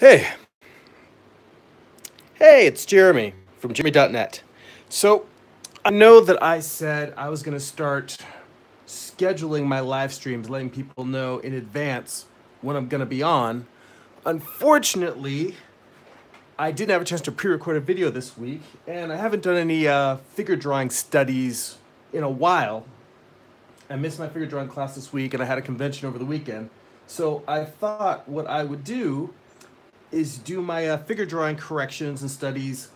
Hey, hey, it's Jeremy from Jeremy.net. So, I know that I said I was going to start scheduling my live streams, letting people know in advance when I'm going to be on. Unfortunately, I didn't have a chance to pre-record a video this week, and I haven't done any figure drawing studies in a while. I missed my figure drawing class this week, and I had a convention over the weekend. So I thought what I would do is do my figure drawing corrections and studies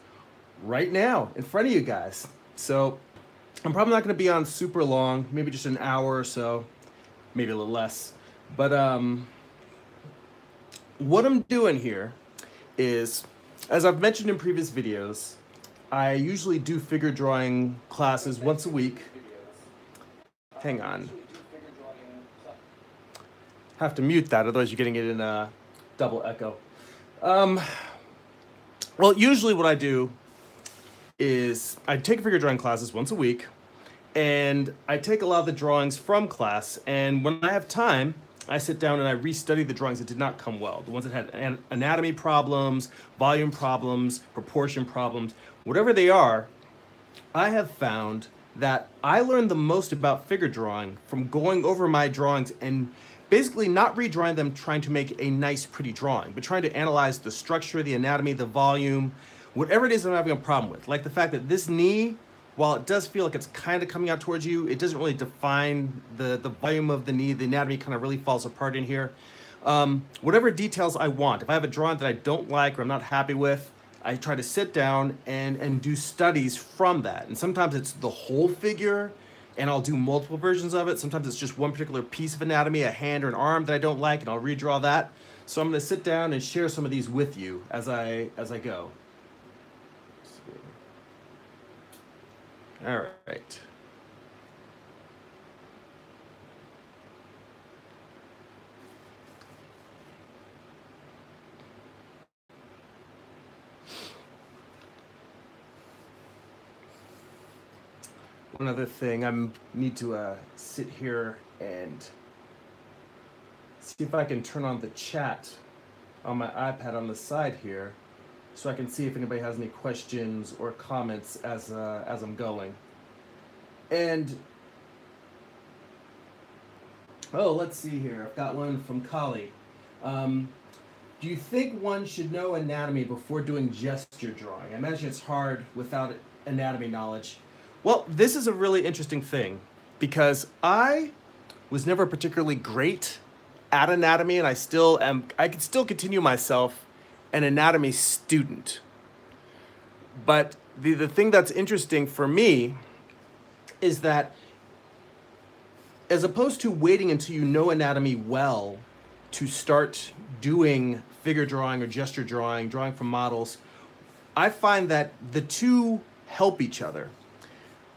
right now in front of you guys. So I'm probably not going to be on super long, maybe just an hour or so, maybe a little less. But what I'm doing here is, as I've mentioned in previous videos, I usually do figure drawing classes once a week. Hang on. Have to mute that, otherwise you're getting it in a double echo. Well, usually what I do is I take figure drawing classes once a week, and I take a lot of the drawings from class, and when I have time, I sit down and I restudy the drawings that did not come well. The ones that had anatomy problems, volume problems, proportion problems, whatever they are. I have found that I learned the most about figure drawing from going over my drawings and basically not redrawing them trying to make a nice, pretty drawing, but trying to analyze the structure, the anatomy, the volume, whatever it is I'm having a problem with. Like the fact that this knee, while it does feel like it's kind of coming out towards you, it doesn't really define the volume of the knee. The anatomy kind of really falls apart in here. Whatever details I want. If I have a drawing that I don't like or I'm not happy with, I try to sit down and do studies from that. And sometimes it's the whole figure, and I'll do multiple versions of it. Sometimes it's just one particular piece of anatomy, a hand or an arm that I don't like, and I'll redraw that. So I'm going to sit down and share some of these with you as I go. All right. One other thing, I need to sit here and see if I can turn on the chat on my iPad on the side here, so I can see if anybody has any questions or comments as I'm going. And oh, let's see here. I've got one from Kali. Do you think one should know anatomy before doing gesture drawing? I imagine it's hard without anatomy knowledge. Well, this is a really interesting thing because I was never particularly great at anatomy, and I can still continue myself an anatomy student. But the thing that's interesting for me is that as opposed to waiting until you know anatomy well to start doing figure drawing or gesture drawing, drawing from models, I find that the two help each other.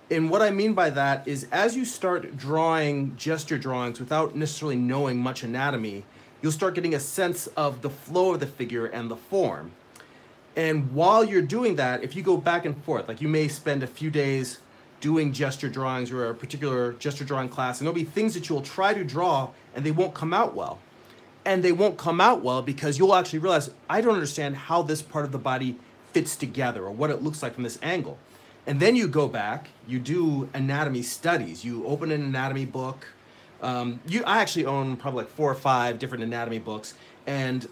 And what I mean by that is as you start drawing gesture drawings without necessarily knowing much anatomy, you'll start getting a sense of the flow of the figure and the form. And while you're doing that, if you go back and forth, like you may spend a few days doing gesture drawings or a particular gesture drawing class, and there'll be things that you'll try to draw and they won't come out well. And they won't come out well because you'll actually realize, I don't understand how this part of the body fits together or what it looks like from this angle. And then you go back, you do anatomy studies. You open an anatomy book. I actually own probably like 4 or 5 different anatomy books. And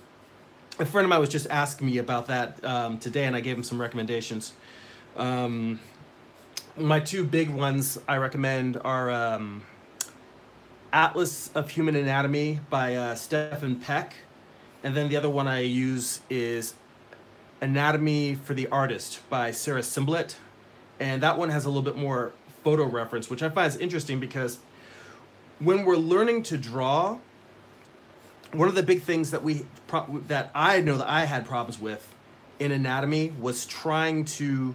a friend of mine was just asking me about that today, and I gave him some recommendations. My 2 big ones I recommend are Atlas of Human Anatomy by Stephen Peck. And then the other one I use is Anatomy for the Artist by Sarah Simblett. And that one has a little bit more photo reference, which I find is interesting because when we're learning to draw, one of the big things that I know that I had problems with in anatomy was trying to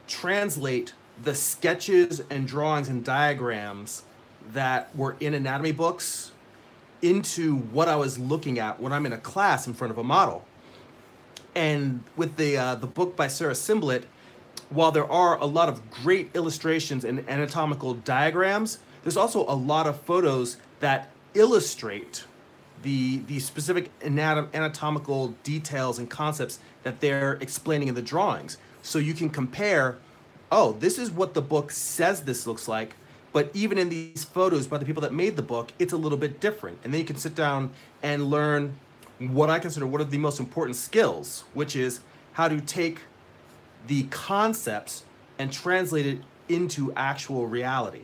translate the sketches and drawings and diagrams that were in anatomy books into what I was looking at when I'm in a class in front of a model. And with the book by Sarah Simblett, while there are a lot of great illustrations and anatomical diagrams, there's also a lot of photos that illustrate the specific anatomical details and concepts that they're explaining in the drawings. So you can compare, oh, this is what the book says this looks like, but even in these photos by the people that made the book, it's a little bit different. And then you can sit down and learn what I consider one of the most important skills, which is how to take the concepts and translate it into actual reality.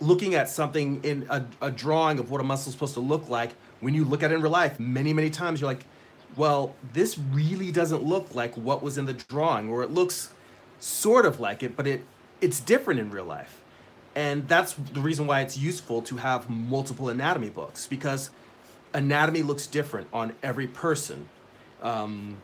Looking at something in a drawing of what a muscle is supposed to look like, when you look at it in real life, many, many times you're like, well, this really doesn't look like what was in the drawing, or it looks sort of like it, but it's different in real life. And that's the reason why it's useful to have multiple anatomy books, because anatomy looks different on every person. No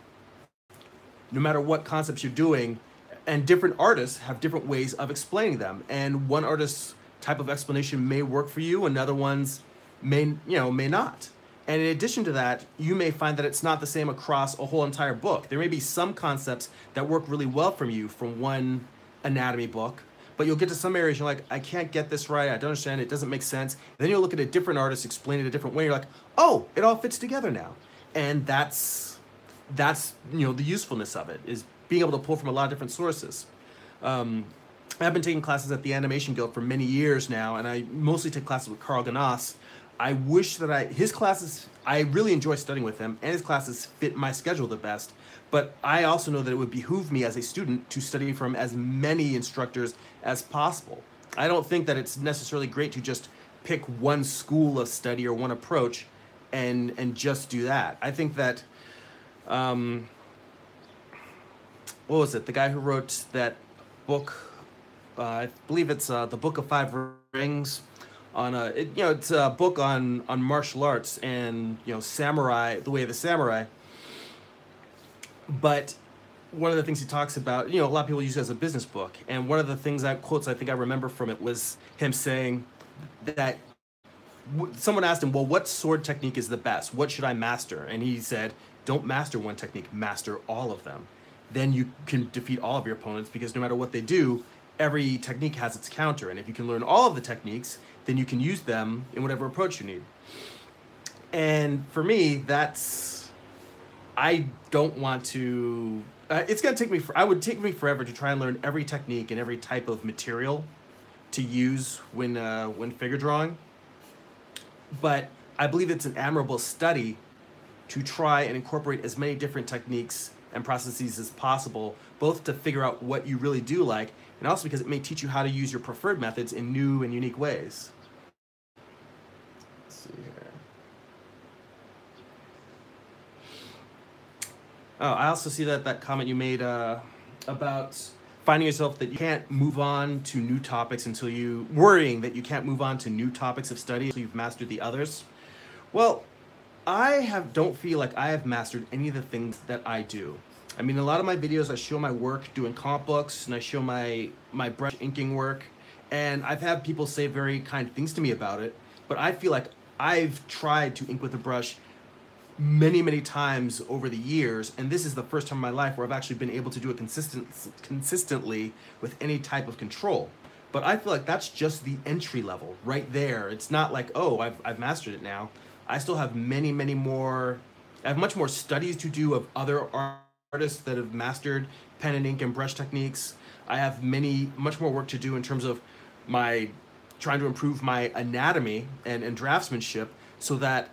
matter what concepts you're doing, and different artists have different ways of explaining them. And one artist's type of explanation may work for you, another one's may not. And in addition to that, you may find that it's not the same across a whole entire book. There may be some concepts that work really well from you from one anatomy book, but you'll get to some areas, you're like, I can't get this right, I don't understand, it doesn't make sense. Then you'll look at a different artist explain it a different way, you're like, oh, it all fits together now. And that's the usefulness of it, is being able to pull from a lot of different sources. I've been taking classes at the Animation Guild for many years now, and I mostly take classes with Carl Ganas. I wish that his classes, I really enjoy studying with him, and his classes fit my schedule the best. But I also know that it would behoove me as a student to study from as many instructors as possible. I don't think that it's necessarily great to just pick one school of study or one approach and just do that. I think that, what was it? The guy who wrote that book, I believe it's the Book of Five Rings. It's a book on martial arts and samurai, the way of the samurai. But one of the things he talks about, a lot of people use it as a business book, and one of the quotes I think I remember from it was him saying that someone asked him, well, what sword technique is the best? What should I master? And he said, don't master one technique, master all of them. Then you can defeat all of your opponents, because no matter what they do, every technique has its counter. And if you can learn all of the techniques, then you can use them in whatever approach you need. And for me, I don't want to, it's going to take me, it would take me forever to try and learn every technique and every type of material to use when figure drawing. But I believe it's an admirable study to try and incorporate as many different techniques and processes as possible, both to figure out what you really do like, and also because it may teach you how to use your preferred methods in new and unique ways. Let's see here. Oh, I also see that comment you made about finding yourself that you can't move on to new topics worrying that you can't move on to new topics of study until you've mastered the others. Well, don't feel like I have mastered any of the things that I do. I mean, a lot of my videos, I show my work doing comic books, and I show my brush inking work, and I've had people say very kind things to me about it, but I feel like I've tried to ink with a brush many, many times over the years, and this is the first time in my life where I've actually been able to do it consistently with any type of control. But I feel like that's just the entry level right there. It's not like, oh, I've mastered it now. I still have many, many more, I have much more studies to do of other artists that have mastered pen and ink and brush techniques. I have much more work to do in terms of trying to improve my anatomy and draftsmanship, so that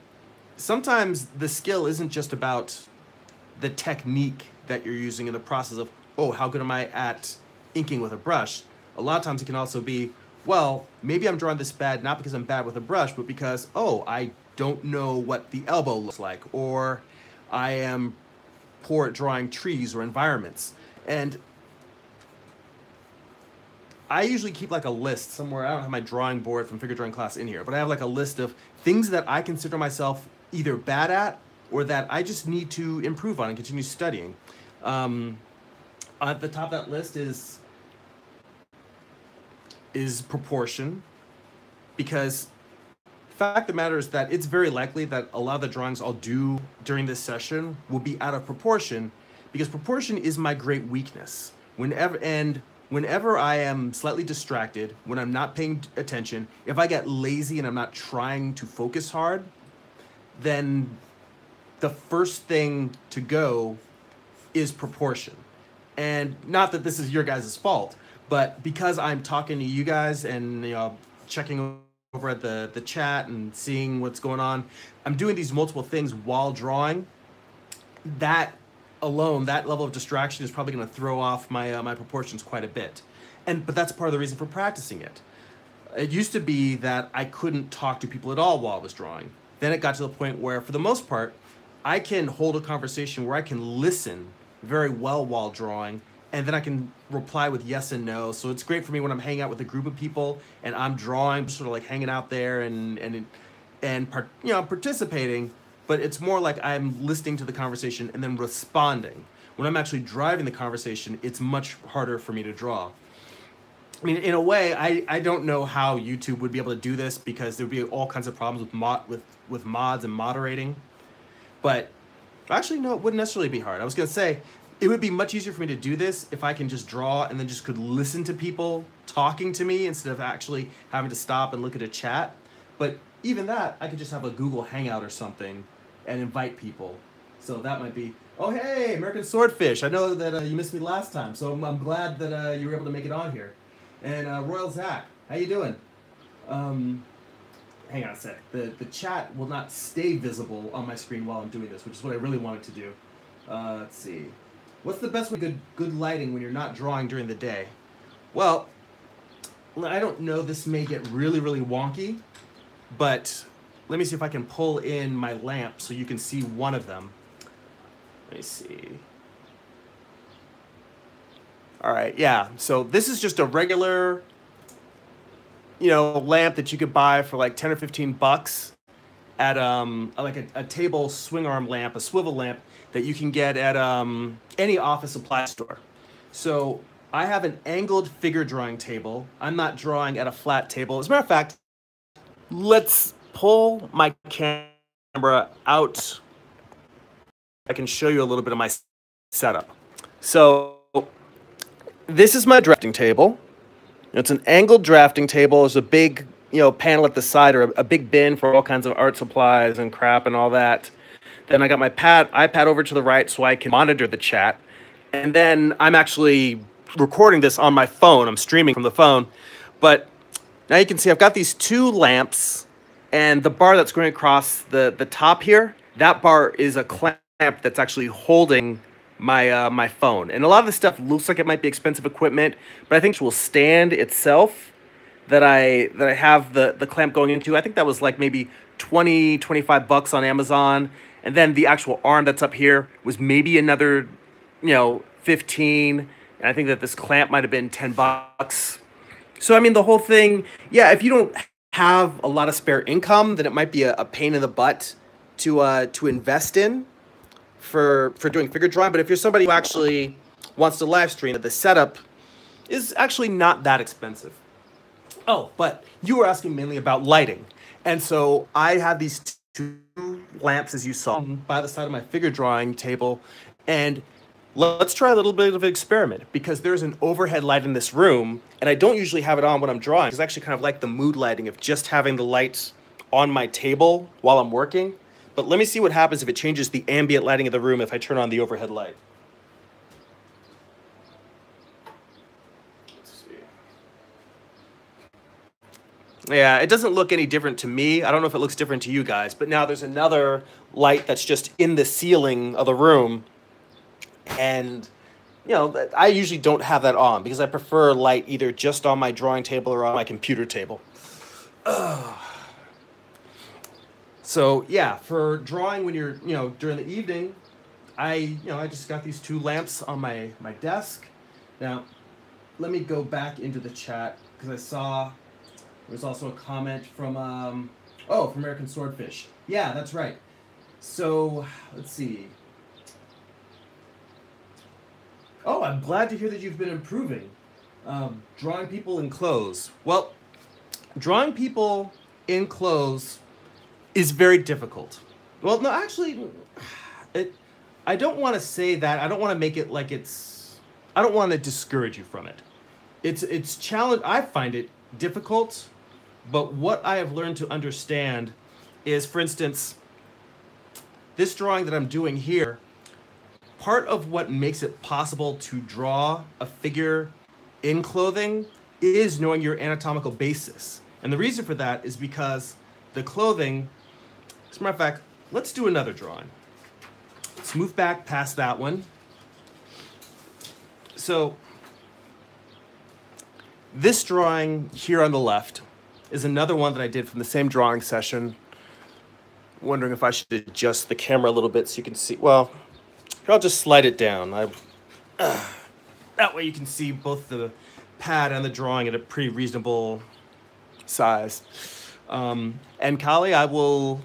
sometimes the skill isn't just about the technique that you're using in the process of, oh, how good am I at inking with a brush? A lot of times it can also be, well, maybe I'm drawing this bad, not because I'm bad with a brush, but because, oh, I don't know what the elbow looks like, or I am poor at drawing trees or environments. And I usually keep like a list somewhere. I don't have my drawing board from figure drawing class in here, but I have like a list of things that I consider myself either bad at or that I just need to improve on and continue studying. At the top of that list is proportion, because the fact of the matter is that it's very likely that a lot of the drawings I'll do during this session will be out of proportion, because proportion is my great weakness. And whenever I am slightly distracted, when I'm not paying attention, if I get lazy and I'm not trying to focus hard, then the first thing to go is proportion. And not that this is your guys' fault, but because I'm talking to you guys and checking over at the chat and seeing what's going on, I'm doing these multiple things while drawing. That alone, that level of distraction is probably going to throw off my my proportions quite a bit. But that's part of the reason for practicing it. It used to be that I couldn't talk to people at all while I was drawing. Then it got to the point where, for the most part, I can hold a conversation where I can listen very well while drawing, and then I can reply with yes and no. So it's great for me when I'm hanging out with a group of people and I'm drawing, sort of like hanging out there and participating. But it's more like I'm listening to the conversation and then responding. When I'm actually driving the conversation, it's much harder for me to draw. I mean, in a way, I don't know how YouTube would be able to do this, because there would be all kinds of problems with mods and moderating. But actually, no, it wouldn't necessarily be hard. I was going to say, it would be much easier for me to do this if I can just draw and then just could listen to people talking to me instead of actually having to stop and look at a chat. But even that, I could just have a Google Hangout or something and invite people. So that might be, oh, hey, American Swordfish. I know that you missed me last time, so I'm glad that you were able to make it on here. And Royal Zach, how you doing? Hang on a sec. The chat will not stay visible on my screen while I'm doing this, which is what I really wanted to do. Let's see. What's the best way to get good lighting when you're not drawing during the day? Well, I don't know. This may get really, really wonky, but let me see if I can pull in my lamp so you can see one of them. Let me see. All right, yeah. So this is just a regular, lamp that you could buy for like 10 or 15 bucks at like a table swing arm lamp, a swivel lamp that you can get at any office supply store. So I have an angled figure drawing table. I'm not drawing at a flat table. As a matter of fact, let's pull my camera out. I can show you a little bit of my setup. So this is my drafting table. It's an angled drafting table. There's a big, panel at the side, or a big bin for all kinds of art supplies and crap and all that. Then I got my iPad over to the right so I can monitor the chat. And then I'm actually recording this on my phone. I'm streaming from the phone. But now you can see I've got these two lamps, and the bar that's going across the top here, that bar is a clamp that's actually holding my phone. And a lot of this stuff looks like it might be expensive equipment, but I think it will stand itself that I have the clamp going into. I think that was like maybe 20, 25 bucks on Amazon. And then the actual arm that's up here was maybe another, 15. And I think that this clamp might have been 10 bucks. So, I mean, the whole thing, yeah, if you don't have a lot of spare income, then it might be a pain in the butt to invest in for doing figure drawing. But if you're somebody who actually wants to live stream, the setup is actually not that expensive. Oh, but you were asking mainly about lighting. And so I have these two lamps, as you saw, by the side of my figure drawing table. And let's try a little bit of an experiment, because there's an overhead light in this room, and I don't usually have it on when I'm drawing. It's actually kind of like the mood lighting of just having the lights on my table while I'm working. But let me see what happens if it changes the ambient lighting of the room if I turn on the overhead light. Let's see. Yeah, it doesn't look any different to me. I don't know if it looks different to you guys, but now there's another light that's just in the ceiling of the room. And, I usually don't have that on because I prefer light either just on my drawing table or on my computer table. So yeah, for drawing when you're, during the evening, I just got these two lamps on my desk. Now, let me go back into the chat because I saw there was also a comment from, from American Swordfish. Yeah, that's right. So, let's see. Oh, I'm glad to hear that you've been improving. Drawing people in clothes. Well, drawing people in clothes is very difficult. Well, no, actually, I don't want to say that. I don't want to make it like I don't want to discourage you from it. it's challenge. I find it difficult, but what I have learned to understand is, for instance, this drawing that I'm doing here, part of what makes it possible to draw a figure in clothing is knowing your anatomical basis. And the reason for that is because the clothing, as a matter of fact, let's do another drawing. Let's move back past that one. So this drawing here on the left is another one that I did from the same drawing session. Wondering if I should adjust the camera a little bit so you can see. Well, here, I'll just slide it down. That way you can see both the pad and the drawing at a pretty reasonable size. And Kali, I will,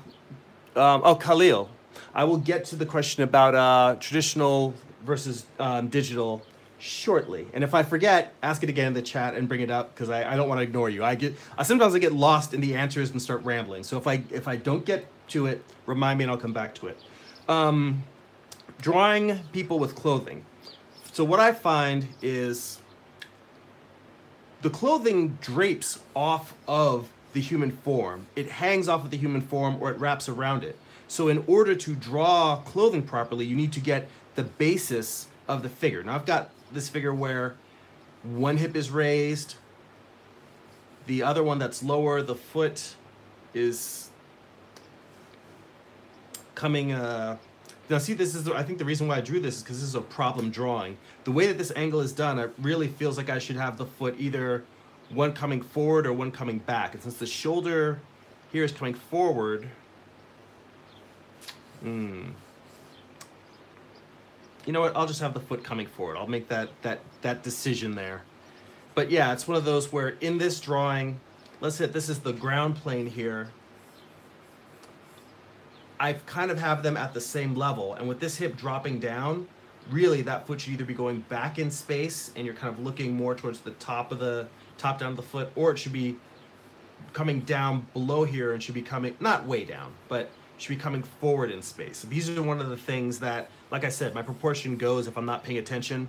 Khalil, I will get to the question about traditional versus digital shortly. And if I forget, ask it again in the chat and bring it up, because I don't want to ignore you. Sometimes I get lost in the answers and start rambling. So if I don't get to it, remind me and I'll come back to it. Drawing people with clothing. So what I find is the clothing drapes off of the human form. It hangs off of the human form, or it wraps around it. So in order to draw clothing properly, you need to get the basis of the figure. Now I've got this figure where one hip is raised, the other one that's lower, the foot is coming, now see, this is, I think the reason why I drew this is because this is a problem drawing. The way that this angle is done, it really feels like I should have the foot either one coming forward or one coming back. And since the shoulder here is coming forward, you know what, I'll just have the foot coming forward. I'll make that decision there. But yeah, it's one of those where in this drawing, let's say this is the ground plane here, I kind of have them at the same level. And with this hip dropping down, really that foot should either be going back in space and you're kind of looking more towards the top down of the foot, or it should be coming down below here and should be coming, not way down, but should be coming forward in space. So these are one of the things that, like I said, my proportion goes if I'm not paying attention.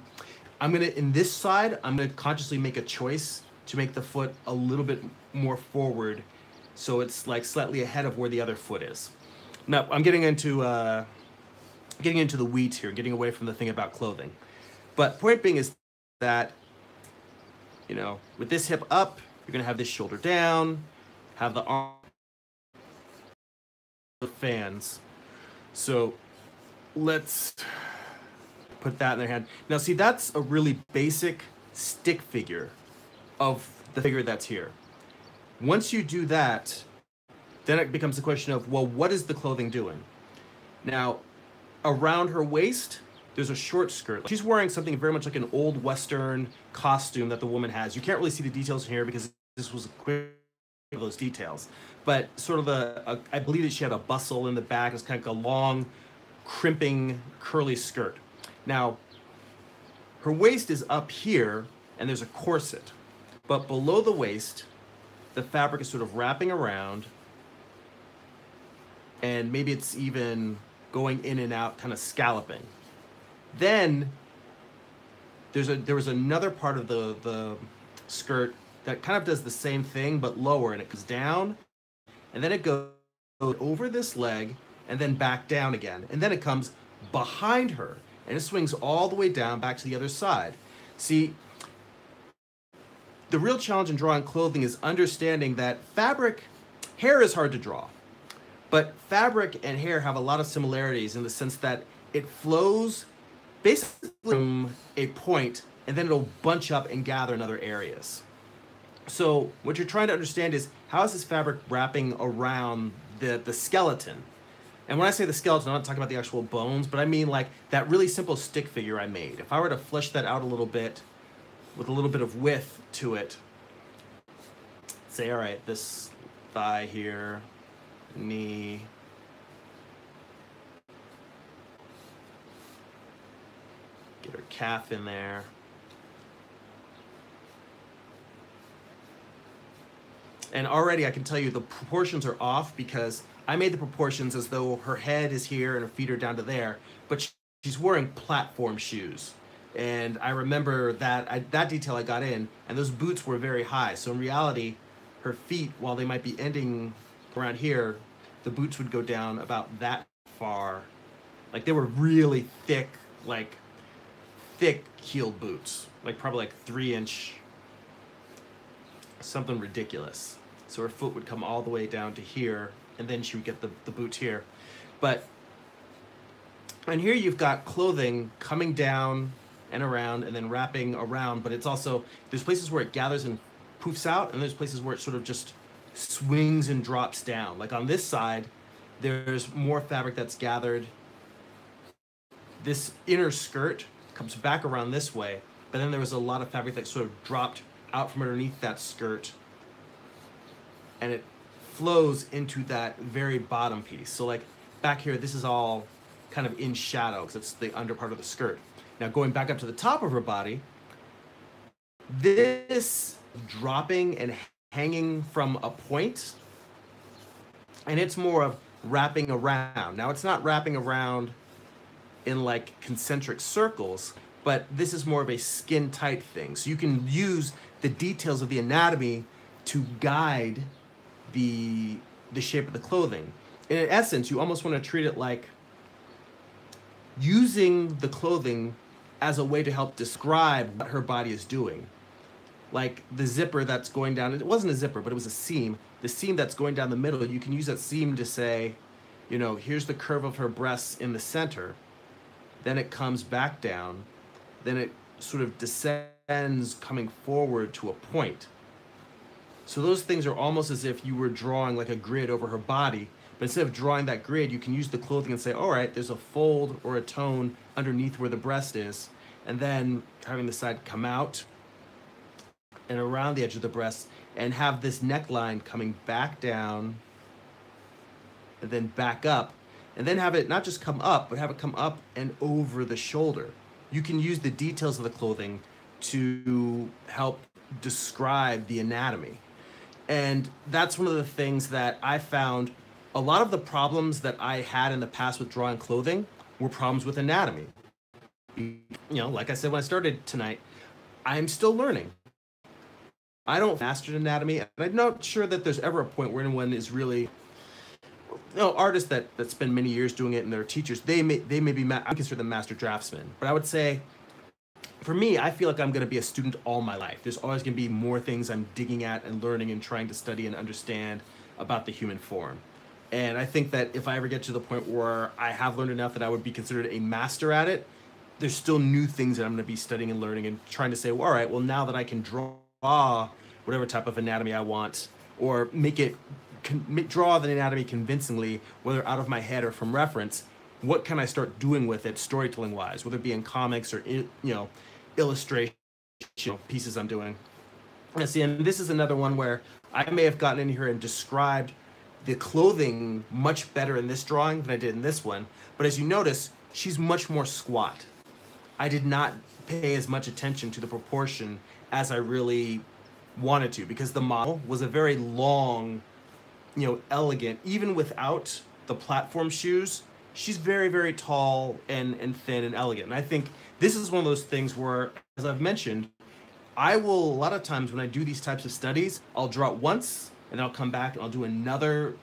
In this side, I'm gonna consciously make a choice to make the foot a little bit more forward so it's like slightly ahead of where the other foot is. Now, I'm getting into the weeds here, getting away from the thing about clothing. But point being is that, you know, with this hip up, you're gonna have this shoulder down, have the arm, the fans. So let's put that in their hand. Now see, that's a really basic stick figure of the figure that's here. Once you do that, then it becomes the question of, well, what is the clothing doing? Now, around her waist, there's a short skirt. She's wearing something very much like an old Western costume that the woman has. You can't really see the details in here because this was a quick of those details. But sort of I believe that she had a bustle in the back. It's kind of like a long, crimping, curly skirt. Now, her waist is up here, and there's a corset. But below the waist, the fabric is sort of wrapping around, and maybe it's even going in and out, kind of scalloping. Then there was another part of the skirt that kind of does the same thing but lower, and it goes down, and then it goes over this leg and then back down again, and then it comes behind her and it swings all the way down back to the other side. See, the real challenge in drawing clothing is understanding that hair is hard to draw. But fabric and hair have a lot of similarities in the sense that it flows basically from a point and then it'll bunch up and gather in other areas. So what you're trying to understand is, how is this fabric wrapping around the skeleton? And when I say the skeleton, I'm not talking about the actual bones, but I mean like that really simple stick figure I made. If I were to flesh that out a little bit with a little bit of width to it, say, all right, this thigh here, knee, get her calf in there. And already I can tell you the proportions are off because I made the proportions as though her head is here and her feet are down to there, but she's wearing platform shoes. And I remember that detail I got in, and those boots were very high. So in reality, her feet, while they might be ending around here, the boots would go down about that far. Like they were really thick, like thick heeled boots, like probably like 3 inch, something ridiculous. So her foot would come all the way down to here, and then she would get the boots here. But, and here you've got clothing coming down and around and then wrapping around, but it's also, there's places where it gathers and poofs out, and there's places where it sort of just swings and drops down. Like on this side, there's more fabric that's gathered. This inner skirt comes back around this way, but then there was a lot of fabric that sort of dropped out from underneath that skirt, and it flows into that very bottom piece. So like back here, this is all kind of in shadow because it's the under part of the skirt. Now going back up to the top of her body, this dropping and hanging from a point, and it's more of wrapping around. Now it's not wrapping around in like concentric circles, but this is more of a skin tight thing. So you can use the details of the anatomy to guide the shape of the clothing. And in essence, you almost want to treat it like using the clothing as a way to help describe what her body is doing. Like the zipper that's going down, it wasn't a zipper, but it was a seam. The seam that's going down the middle, you can use that seam to say, you know, here's the curve of her breasts in the center. Then it comes back down. Then it sort of descends coming forward to a point. So those things are almost as if you were drawing like a grid over her body, but instead of drawing that grid, you can use the clothing and say, all right, there's a fold or a tone underneath where the breast is, and then having the side come out and around the edge of the breast, and have this neckline coming back down and then back up, and then have it not just come up, but have it come up and over the shoulder. You can use the details of the clothing to help describe the anatomy. And that's one of the things that I found. A lot of the problems that I had in the past with drawing clothing were problems with anatomy. You know, like I said when I started tonight, I'm still learning. I don't master anatomy, and I'm not sure that there's ever a point where anyone is really, you know, artists that spend many years doing it and they're teachers, they may be, I consider them master draftsmen. But I would say, for me, I feel like I'm going to be a student all my life. There's always going to be more things I'm digging at and learning and trying to study and understand about the human form. And I think that if I ever get to the point where I have learned enough that I would be considered a master at it, there's still new things that I'm going to be studying and learning and trying to say, well, all right, well, now that I can draw whatever type of anatomy I want, or make it, draw the anatomy convincingly, whether out of my head or from reference, what can I start doing with it storytelling wise, whether it be in comics or, you know, illustration pieces I'm doing. And see, and this is another one where I may have gotten in here and described the clothing much better in this drawing than I did in this one. But as you notice, she's much more squat. I did not pay as much attention to the proportion as I really wanted to, because the model was a very long, you know, elegant, even without the platform shoes, she's very, very tall and thin and elegant. And I think this is one of those things where, as I've mentioned, I will, a lot of times when I do these types of studies, I'll draw it once, and I'll come back and I'll do another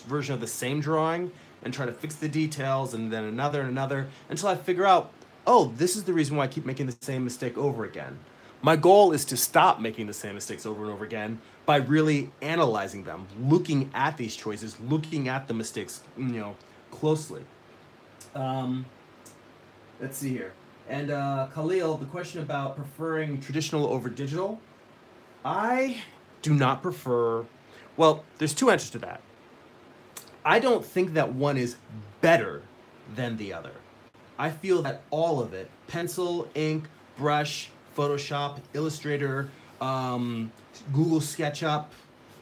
version of the same drawing and try to fix the details, and then another and another, until I figure out, oh, this is the reason why I keep making the same mistake over again. My goal is to stop making the same mistakes over and over again by really analyzing them, looking at these choices, looking at the mistakes, you know, closely. Let's see here. And Khalil, the question about preferring traditional over digital, I do not prefer. Well, there's two answers to that. I don't think that one is better than the other. I feel that all of it, pencil, ink, brush, Photoshop, Illustrator, Google SketchUp,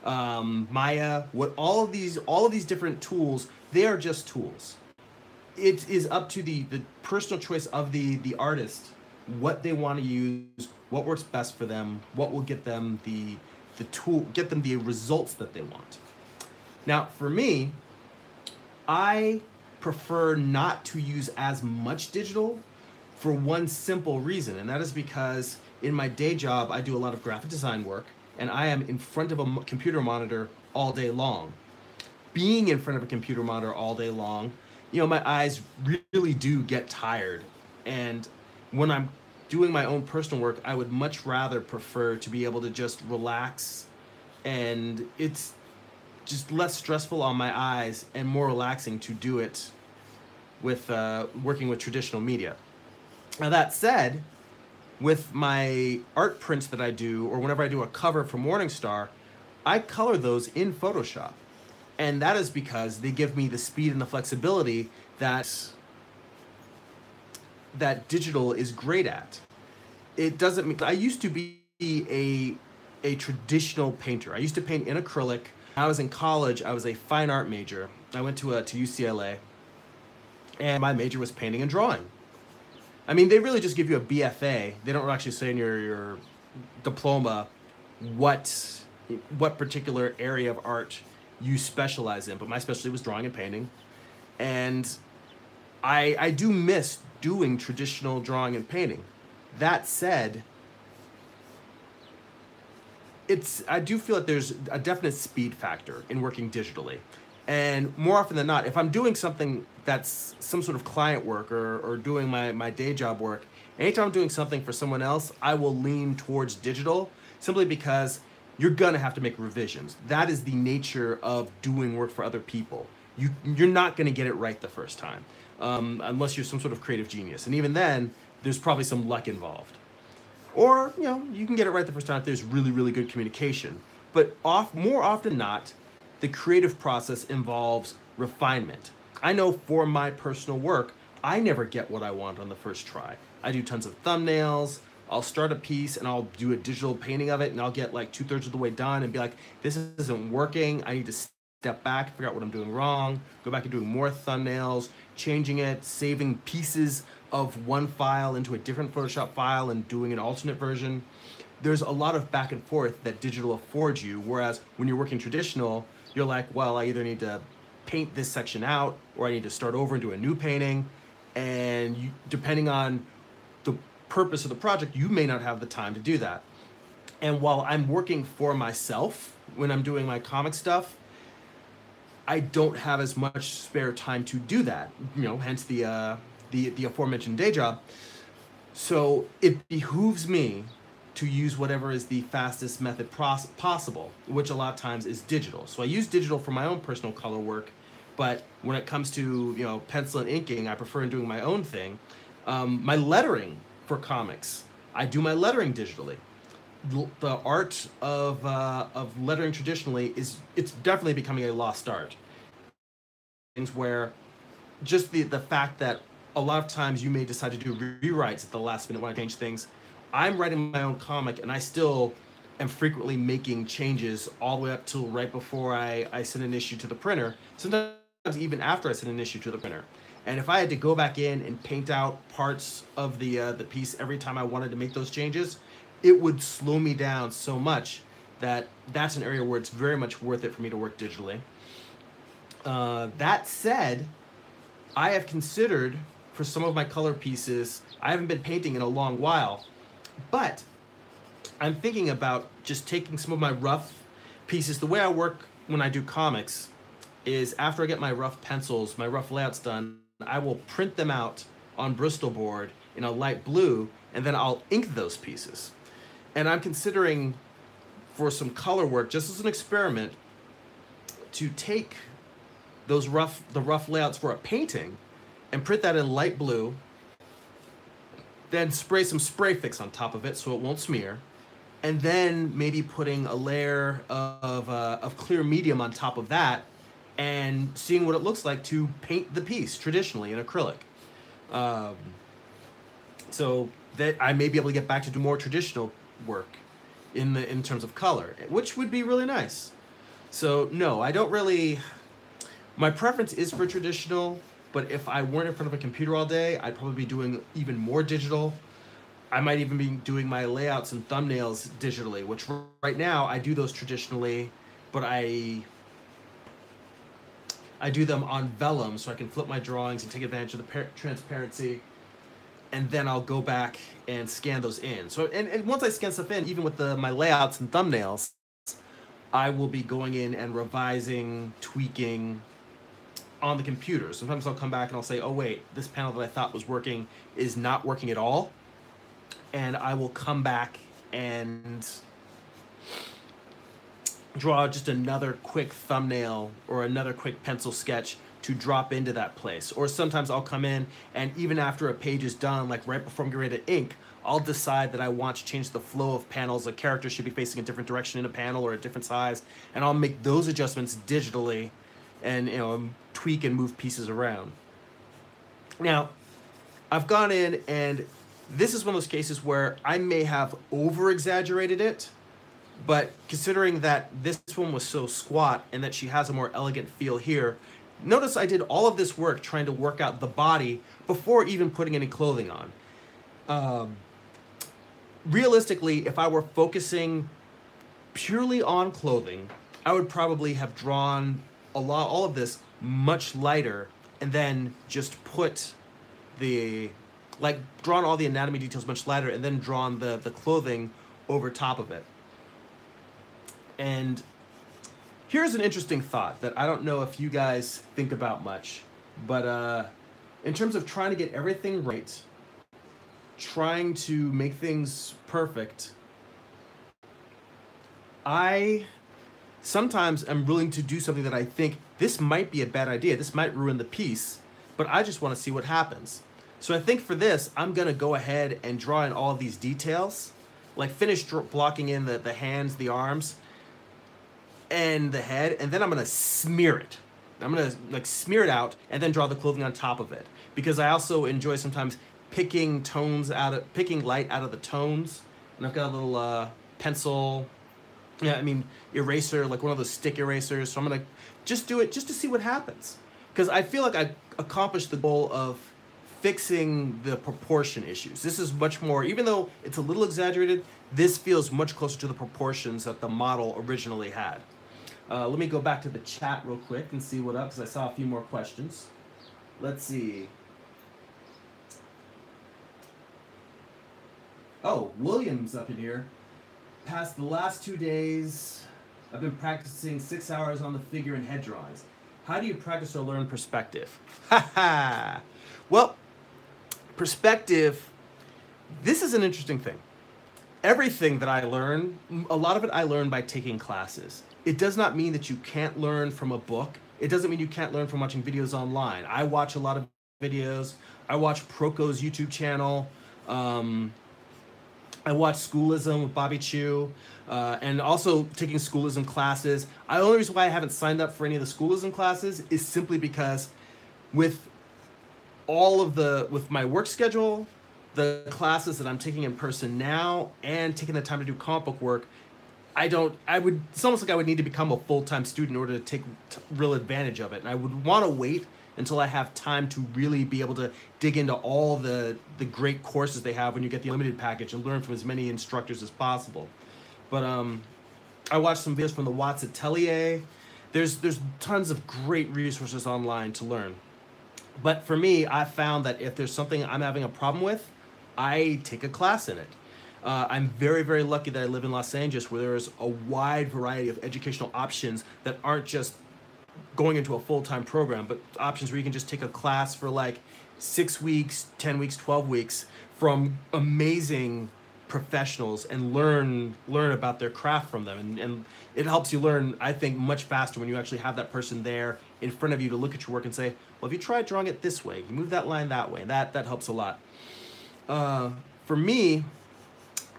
Maya, all of these different tools, they are just tools. It is up to the personal choice of the artist, what they want to use, what works best for them, what will get them the tool, get them the results that they want. Now, for me, I prefer not to use as much digital for one simple reason, and that is because in my day job, I do a lot of graphic design work, and I am in front of a computer monitor all day long. Being in front of a computer monitor all day long, you know, my eyes really do get tired. And when I'm doing my own personal work, I would much rather prefer to be able to just relax, and it's just less stressful on my eyes and more relaxing to do it with working with traditional media. Now that said, with my art prints that I do, or whenever I do a cover for Morningstar, I color those in Photoshop. And that is because they give me the speed and the flexibility that digital is great at. It doesn't mean, I used to be a traditional painter. I used to paint in acrylic. When I was in college, I was a fine art major. I went to UCLA, and my major was painting and drawing. I mean, they really just give you a BFA. They don't actually say in your diploma what particular area of art you specialize in, but my specialty was drawing and painting. And I do miss doing traditional drawing and painting. That said, I do feel that there's a definite speed factor in working digitally. And more often than not, if I'm doing something that's some sort of client work or doing my day job work, anytime I'm doing something for someone else, I will lean towards digital simply because you're gonna have to make revisions. That is the nature of doing work for other people. You're not gonna get it right the first time, unless you're some sort of creative genius. And even then, there's probably some luck involved. Or, you know, you can get it right the first time if there's really, really good communication. But more often than not, the creative process involves refinement. I know for my personal work, I never get what I want on the first try. I do tons of thumbnails. I'll start a piece and I'll do a digital painting of it, and I'll get like 2/3 of the way done and be like, this isn't working. I need to step back, figure out what I'm doing wrong, go back and doing more thumbnails, changing it, saving pieces of one file into a different Photoshop file and doing an alternate version. There's a lot of back and forth that digital affords you, whereas when you're working traditional, you're like, well, I either need to paint this section out or I need to start over and do a new painting. And depending on the purpose of the project, you may not have the time to do that. And while I'm working for myself when I'm doing my comic stuff, I don't have as much spare time to do that, you know, hence the aforementioned day job. So it behooves me to use whatever is the fastest method possible, which a lot of times is digital. So I use digital for my own personal color work, but when it comes to, you know, pencil and inking, I prefer doing my own thing. My lettering for comics, I do my lettering digitally. The art of lettering traditionally it's definitely becoming a lost art. Things where just the fact that a lot of times you may decide to do rewrites at the last minute when I change things. I'm writing my own comic and I still am frequently making changes all the way up till right before I send an issue to the printer. Sometimes even after I send an issue to the printer. And if I had to go back in and paint out parts of the piece every time I wanted to make those changes, it would slow me down so much that that's an area where it's very much worth it for me to work digitally. That said, I have considered for some of my color pieces, I haven't been painting in a long while, but I'm thinking about just taking some of my rough pieces. The way I work when I do comics is after I get my rough pencils, my rough layouts done, I will print them out on Bristol board in a light blue, and then I'll ink those pieces. And I'm considering for some color work, just as an experiment, to take the rough layouts for a painting and print that in light blue, then spray some spray fix on top of it so it won't smear, and then maybe putting a layer of clear medium on top of that and seeing what it looks like to paint the piece traditionally in acrylic. So that I may be able to get back to do more traditional work in terms of color, which would be really nice. So no, I don't really, my preference is for traditional, but if I weren't in front of a computer all day, I'd probably be doing even more digital. I might even be doing my layouts and thumbnails digitally, which right now I do those traditionally, but I do them on vellum so I can flip my drawings and take advantage of the transparency. and then I'll go back and scan those in. So, and once I scan stuff in, even with my layouts and thumbnails, I will be going in and revising, tweaking on the computer. Sometimes I'll come back and I'll say, oh wait, this panel that I thought was working is not working at all. And I will come back and draw just another quick thumbnail or another quick pencil sketch to drop into that place. Or sometimes I'll come in and even after a page is done, like right before I'm getting ready to ink, I'll decide that I want to change the flow of panels. A character should be facing a different direction in a panel or a different size, and I'll make those adjustments digitally and tweak and move pieces around. Now, I've gone in and this is one of those cases where I may have over-exaggerated it, but considering that this one was so squat and that she has a more elegant feel here, notice I did all of this work trying to work out the body before even putting any clothing on. Realistically, if I were focusing purely on clothing, I would probably have drawn all of this much lighter and then just put drawn all the anatomy details much lighter and then drawn the clothing over top of it. And here's an interesting thought that I don't know if you guys think about much, but in terms of trying to get everything right, trying to make things perfect, I sometimes am willing to do something that I think this might be a bad idea, this might ruin the piece, but I just want to see what happens. So I think for this, I'm going to go ahead and draw in all of these details, like finish blocking in the hands, the arms, and the head, and then I'm going to smear it. I'm going to smear it out and then draw the clothing on top of it, because I also enjoy sometimes picking light out of the tones. And I've got a little pencil, eraser, like one of those stick erasers. So I'm going to just do it just to see what happens, because I feel like I accomplished the goal of fixing the proportion issues. This is much more, even though it's a little exaggerated, this feels much closer to the proportions that the model originally had. Let me go back to the chat real quick and see what up, because I saw a few more questions. Let's see. Oh, William's up in here. Past the last 2 days, I've been practicing 6 hours on the figure and head drawings. How do you practice or learn perspective? Well, perspective, this is an interesting thing. Everything that I learn, a lot of it I learn by taking classes. It does not mean that you can't learn from a book. It doesn't mean you can't learn from watching videos online. I watch a lot of videos. I watch Proko's YouTube channel. I watch Schoolism with Bobby Chu, and also taking Schoolism classes. The only reason why I haven't signed up for any of the Schoolism classes is simply because with my work schedule, the classes that I'm taking in person now, and taking the time to do comic book work, it's almost like I would need to become a full-time student in order to take real advantage of it. And I would want to wait until I have time to really be able to dig into all the great courses they have when you get the unlimited package and learn from as many instructors as possible. But I watched some videos from the Watts Atelier. There's tons of great resources online to learn. But for me, I found that if there's something I'm having a problem with, I take a class in it. I'm very, very lucky that I live in Los Angeles, where there's a wide variety of educational options that aren't just going into a full-time program, but options where you can just take a class for like 6 weeks, 10 weeks, 12 weeks from amazing professionals and learn about their craft from them. And it helps you learn, I think, much faster when you actually have that person there in front of you to look at your work and say, well, if you try drawing it this way, you move that line that way. That helps a lot. For me,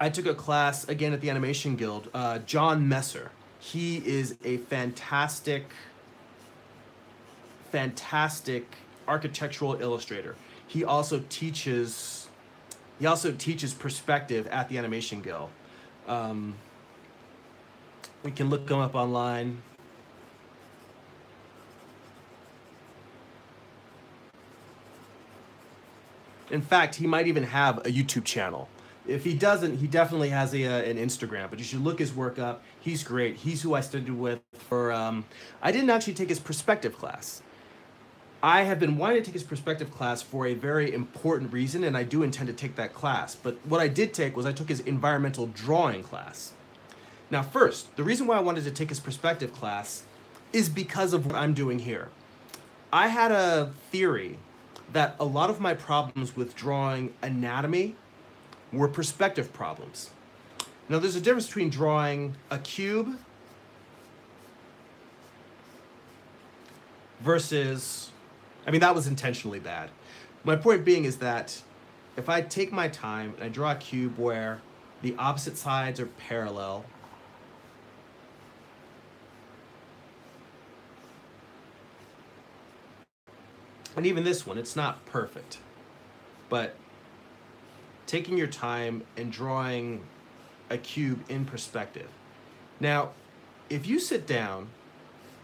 I took a class, again, at the Animation Guild. John Messer. He is a fantastic architectural illustrator. He also teaches perspective at the Animation Guild. We can look him up online. In fact, he might even have a YouTube channel. If he doesn't, he definitely has an Instagram, but you should look his work up. He's great. He's who I studied with for, I didn't actually take his perspective class. I have been wanting to take his perspective class for a very important reason, and I do intend to take that class. But what I did take was I took his environmental drawing class. Now, first, the reason why I wanted to take his perspective class is because of what I'm doing here. I had a theory that a lot of my problems with drawing anatomy were perspective problems. Now, there's a difference between drawing a cube versus, I mean, that was intentionally bad. My point being is that if I take my time and I draw a cube where the opposite sides are parallel, and even this one, it's not perfect, but taking your time and drawing a cube in perspective. Now, if you sit down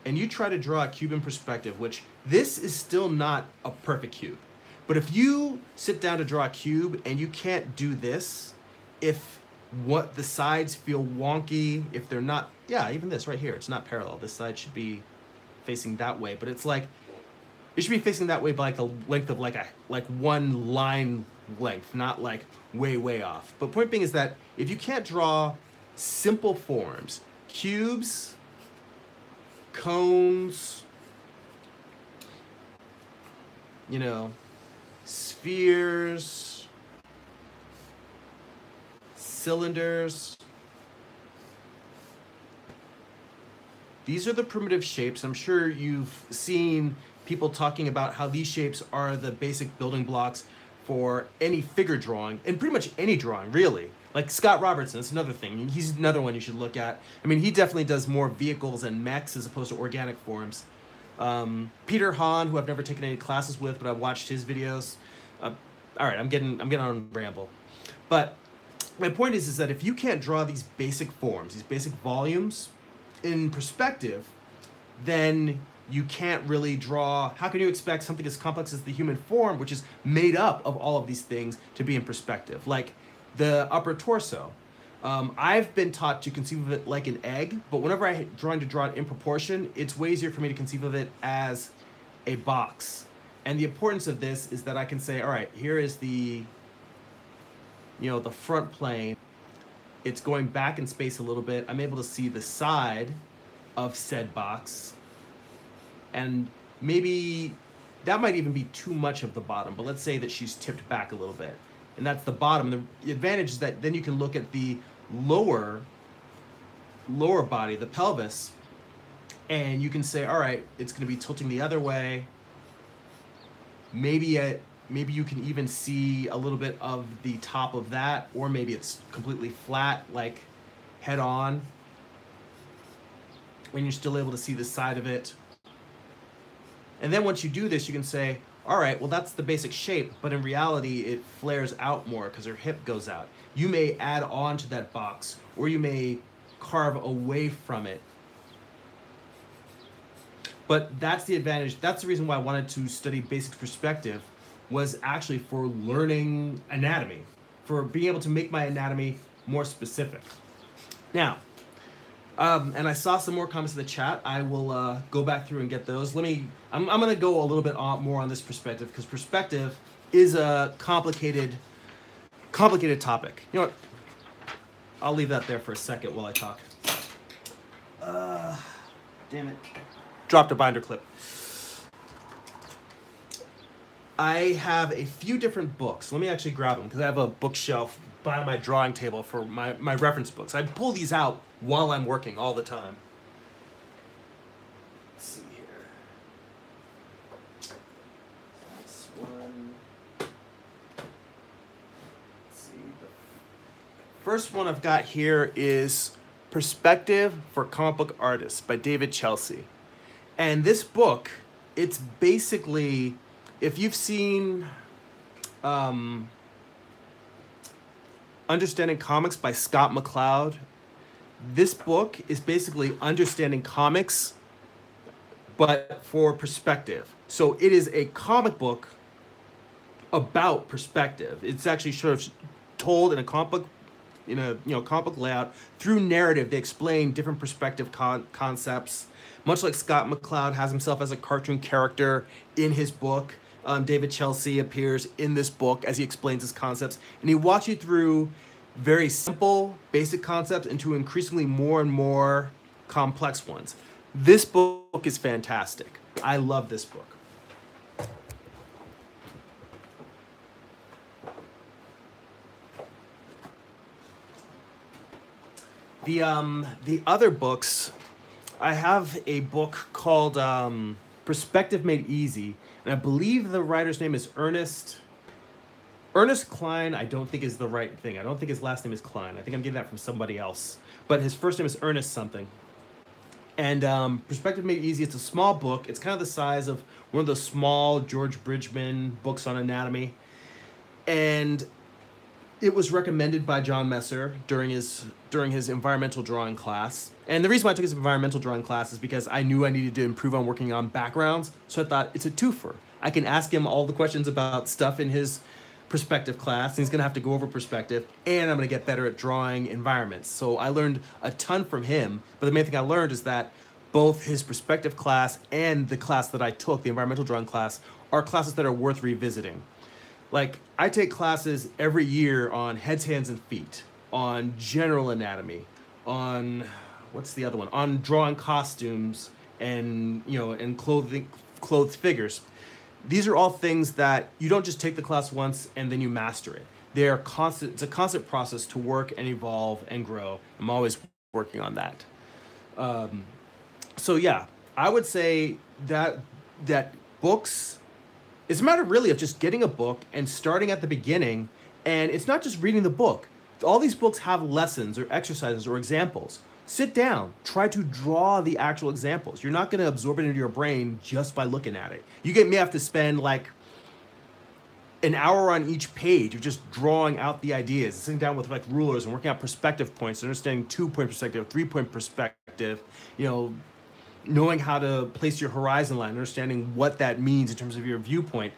and you try to draw a cube in perspective, which this is still not a perfect cube, but if you sit down to draw a cube and you can't do this, if what the sides feel wonky, if they're not, yeah, even this right here, it's not parallel. This side should be facing that way, but it's like, it should be facing that way by like a length of like one line length, not like way off. But point being is that if you can't draw simple forms, cubes, cones, you know, spheres, cylinders, these are the primitive shapes. I'm sure you've seen people talking about how these shapes are the basic building blocks for any figure drawing, and pretty much any drawing, really. Like Scott Robertson, that's another thing. He's another one you should look at. I mean, he definitely does more vehicles and mechs as opposed to organic forms. Peter Hahn, who I've never taken any classes with, but I've watched his videos. All right, I'm getting on ramble. But my point is that if you can't draw these basic forms, these basic volumes in perspective, then you can't really draw. How can you expect something as complex as the human form, which is made up of all of these things, to be in perspective? Like the upper torso. I've been taught to conceive of it like an egg, but whenever I'm trying to draw it in proportion, it's way easier for me to conceive of it as a box. And the importance of this is that I can say, all right, here is the, you know, the front plane. It's going back in space a little bit. I'm able to see the side of said box. And maybe that might even be too much of the bottom, but let's say that she's tipped back a little bit. And that's the bottom. The advantage is that then you can look at the lower body, the pelvis, and you can say, all right, it's going to be tilting the other way. Maybe you can even see a little bit of the top of that, or maybe it's completely flat, like head on, when you're still able to see the side of it. And then once you do this, you can say, all right, well, that's the basic shape, but in reality, it flares out more because her hip goes out. You may add on to that box, or you may carve away from it. But that's the advantage. That's the reason why I wanted to study basic perspective, was actually for learning anatomy, for being able to make my anatomy more specific. Now, and I saw some more comments in the chat. I will go back through and get those. I'm going to go a little bit more on this perspective, because perspective is a complicated topic. You know what? I'll leave that there for a second while I talk. Damn it. Dropped a binder clip. I have a few different books. Let me actually grab them, because I have a bookshelf by my drawing table for my reference books. I pull these out while I'm working all the time. Let's see here. This one. Let's see. The first one I've got here is Perspective for Comic Book Artists by David Chelsea. And this book, it's basically, if you've seen Understanding Comics by Scott McCloud, this book is basically understanding comics, but for perspective. So it is a comic book about perspective. It's actually sort of told in a comic book, comic book layout. Through narrative, they explain different perspective concepts. Much like Scott McCloud has himself as a cartoon character in his book, David Chelsea appears in this book as he explains his concepts, and he walks you through very simple, basic concepts into increasingly more and more complex ones. This book is fantastic. I love this book. The other books, I have a book called Perspective Made Easy, and I believe the writer's name is Ernest Klein. I don't think is the right thing. I don't think his last name is Klein. I think I'm getting that from somebody else. But his first name is Ernest something. And Perspective Made Easy, it's a small book. It's kind of the size of one of those small George Bridgman books on anatomy. And it was recommended by John Messer during his environmental drawing class. And the reason why I took his environmental drawing class is because I knew I needed to improve on working on backgrounds. So I thought it's a twofer. I can ask him all the questions about stuff in his perspective class, and he's going to have to go over perspective, and I'm going to get better at drawing environments. So I learned a ton from him, but the main thing I learned is that both his perspective class and the class that I took, the environmental drawing class, are classes that are worth revisiting. Like, I take classes every year on heads, hands, and feet, on general anatomy, on, what's the other one? On drawing costumes and, and clothed figures. These are all things that you don't just take the class once and then you master it. They're constant. It's a constant process to work and evolve and grow. I'm always working on that. So yeah, I would say that books, it's a matter really of just getting a book and starting at the beginning. And it's not just reading the book. All these books have lessons or exercises or examples. Sit down, try to draw the actual examples. You're not going to absorb it into your brain just by looking at it. You may have to spend like an hour on each page of just drawing out the ideas, sitting down with like rulers and working out perspective points, understanding 2-point perspective, 3-point perspective, knowing how to place your horizon line, understanding what that means in terms of your viewpoint.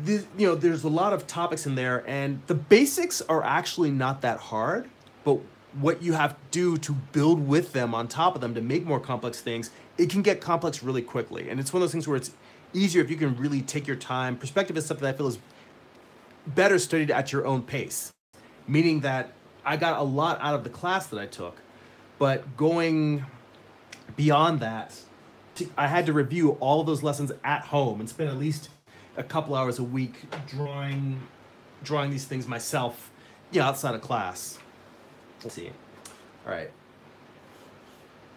There's a lot of topics in there, and the basics are actually not that hard, but what you have to do to build with them on top of them to make more complex things, it can get complex really quickly. And it's one of those things where it's easier if you can really take your time. Perspective is something that I feel is better studied at your own pace, meaning that I got a lot out of the class that I took, but going beyond that, I had to review all of those lessons at home and spend at least a couple hours a week drawing these things myself, outside of class. Let's see. All right.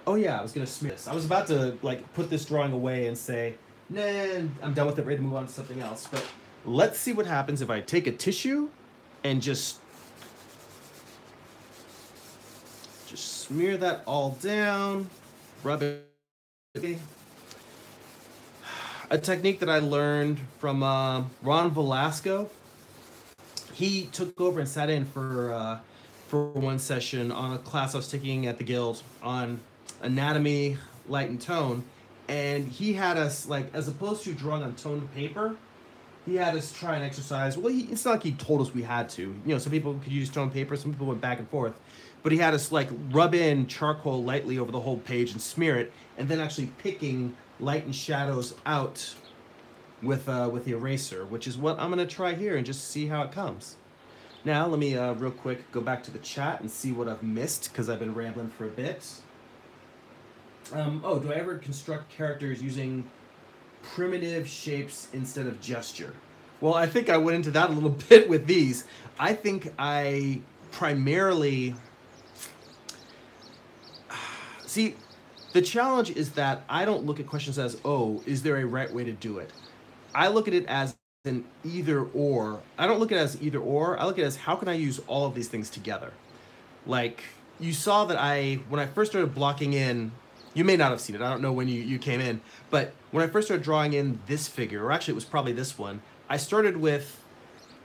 Oh yeah, I was gonna smear this. I was about to like put this drawing away and say, nah, I'm done with it, ready to move on to something else. But let's see what happens if I take a tissue and just smear that all down, rub it. A technique that I learned from Ron Velasco. He took over and sat in for one session on a class I was taking at the Guild on anatomy, light and tone, and he had us, like, as opposed to drawing on toned paper, he had us try an exercise. Well, it's not like he told us we had to. Some people could use toned paper, some people went back and forth, but he had us like rub in charcoal lightly over the whole page and smear it, and then actually picking light and shadows out with the eraser, which is what I'm gonna try here and just see how it comes. Now, let me real quick go back to the chat and see what I've missed, because I've been rambling for a bit. Do I ever construct characters using primitive shapes instead of gesture? Well, I think I went into that a little bit with these. I think I primarily... See, the challenge is that I don't look at questions as, oh, is there a right way to do it? I look at it as an either or. I don't look at it as either or. I look at it as how can I use all of these things together? Like, you saw that when I first started blocking in, you may not have seen it, I don't know when you came in, but when I first started drawing in this figure, or actually it was probably this one, I started with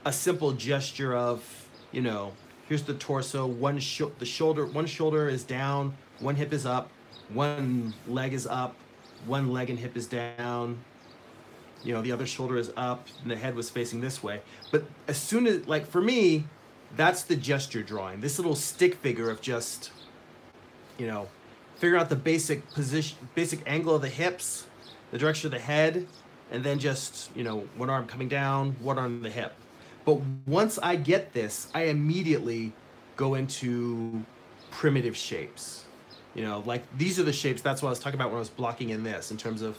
a simple gesture of, here's the torso, one shoulder is down, one hip is up, one leg is up, one leg and hip is down, the other shoulder is up, and the head was facing this way. But as soon as, like, for me, that's the gesture drawing. This little stick figure of just, figuring out the basic position, basic angle of the hips, the direction of the head, and then just, you know, one arm coming down, one arm on the hip. But once I get this, I immediately go into primitive shapes. You know, like these are the shapes, that's what I was talking about when I was blocking in this, in terms of,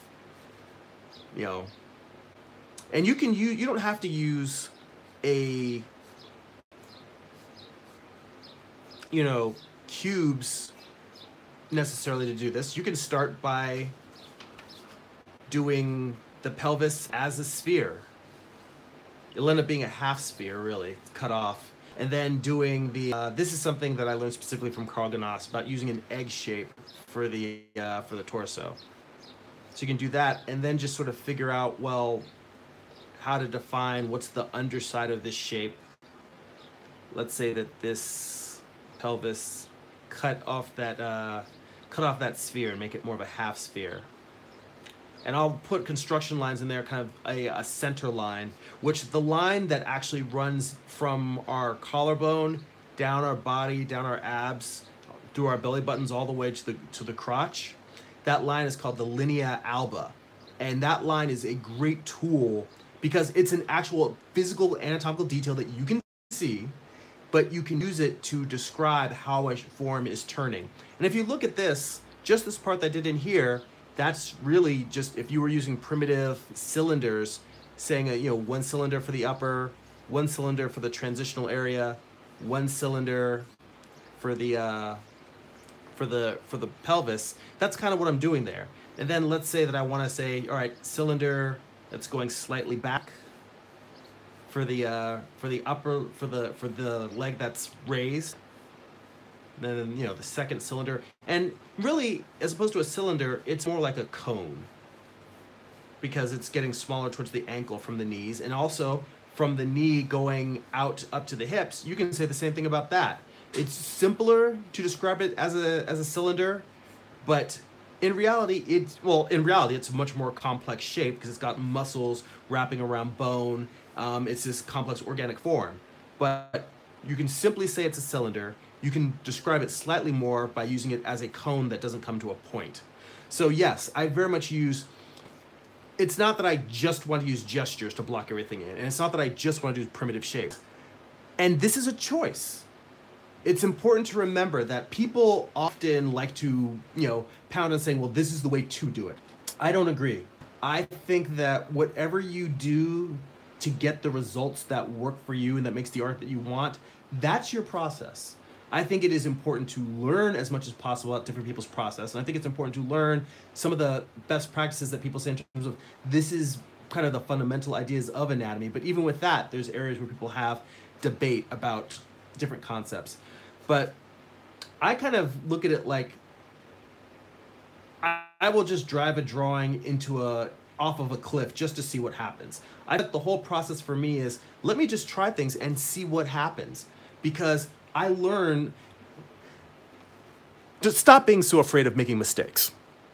you know, and you can use, you don't have to use a, you know, cubes necessarily to do this. You can start by doing the pelvis as a sphere. It'll end up being a half sphere, really, cut off. And then doing the, this is something that I learned specifically from Carl Ganas about using an egg shape for the torso. So you can do that and then just sort of figure out, well, how to define what's the underside of this shape. Let's say that this pelvis cut off that sphere and make it more of a half sphere. And I'll put construction lines in there, kind of a center line, which the line that actually runs from our collarbone, down our body, down our abs, through our belly buttons, all the way to the crotch. That line is called the linea alba. And that line is a great tool because it's an actual physical anatomical detail that you can see, but you can use it to describe how a form is turning. And if you look at this, just this part that I did in here, that's really just if you were using primitive cylinders, saying you know, one cylinder for the upper, one cylinder for the transitional area, one cylinder for the pelvis. That's kind of what I'm doing there. And then let's say that I want to say, all right, cylinder that's going slightly back for the upper, for the leg that's raised. Then, you know, the second cylinder. And really, as opposed to a cylinder, it's more like a cone because it's getting smaller towards the ankle from the knees, and also from the knee going out up to the hips. You can say the same thing about that. It's simpler to describe it as a cylinder, but in reality, it's a much more complex shape because it's got muscles wrapping around bone. It's this complex organic form. But you can simply say it's a cylinder. You can describe it slightly more by using it as a cone that doesn't come to a point. So yes, I very much use, it's not that I just want to use gestures to block everything in, and it's not that I just want to do primitive shapes. And this is a choice. It's important to remember that people often like to, you know, pound on saying, well, this is the way to do it. I don't agree. I think that whatever you do to get the results that work for you and that makes the art that you want, that's your process. I think it is important to learn as much as possible about different people's process. And I think it's important to learn some of the best practices that people say in terms of this is kind of the fundamental ideas of anatomy. But even with that, there's areas where people have debate about different concepts. But I kind of look at it like I will just drive a drawing off of a cliff just to see what happens. I think the whole process for me is let me just try things and see what happens, because I learn to stop being so afraid of making mistakes.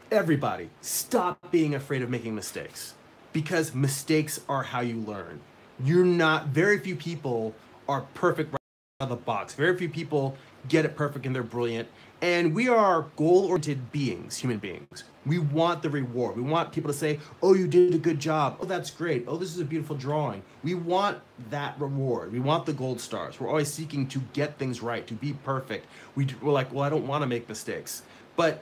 Everybody, stop being afraid of making mistakes, because mistakes are how you learn. Very few people are perfect right out of the box. Very few people get it perfect and they're brilliant. And we are goal-oriented beings, human beings. We want the reward. We want people to say, oh, you did a good job. Oh, that's great. Oh, this is a beautiful drawing. We want that reward. We want the gold stars. We're always seeking to get things right, to be perfect. We're like, well, I don't want to make mistakes. But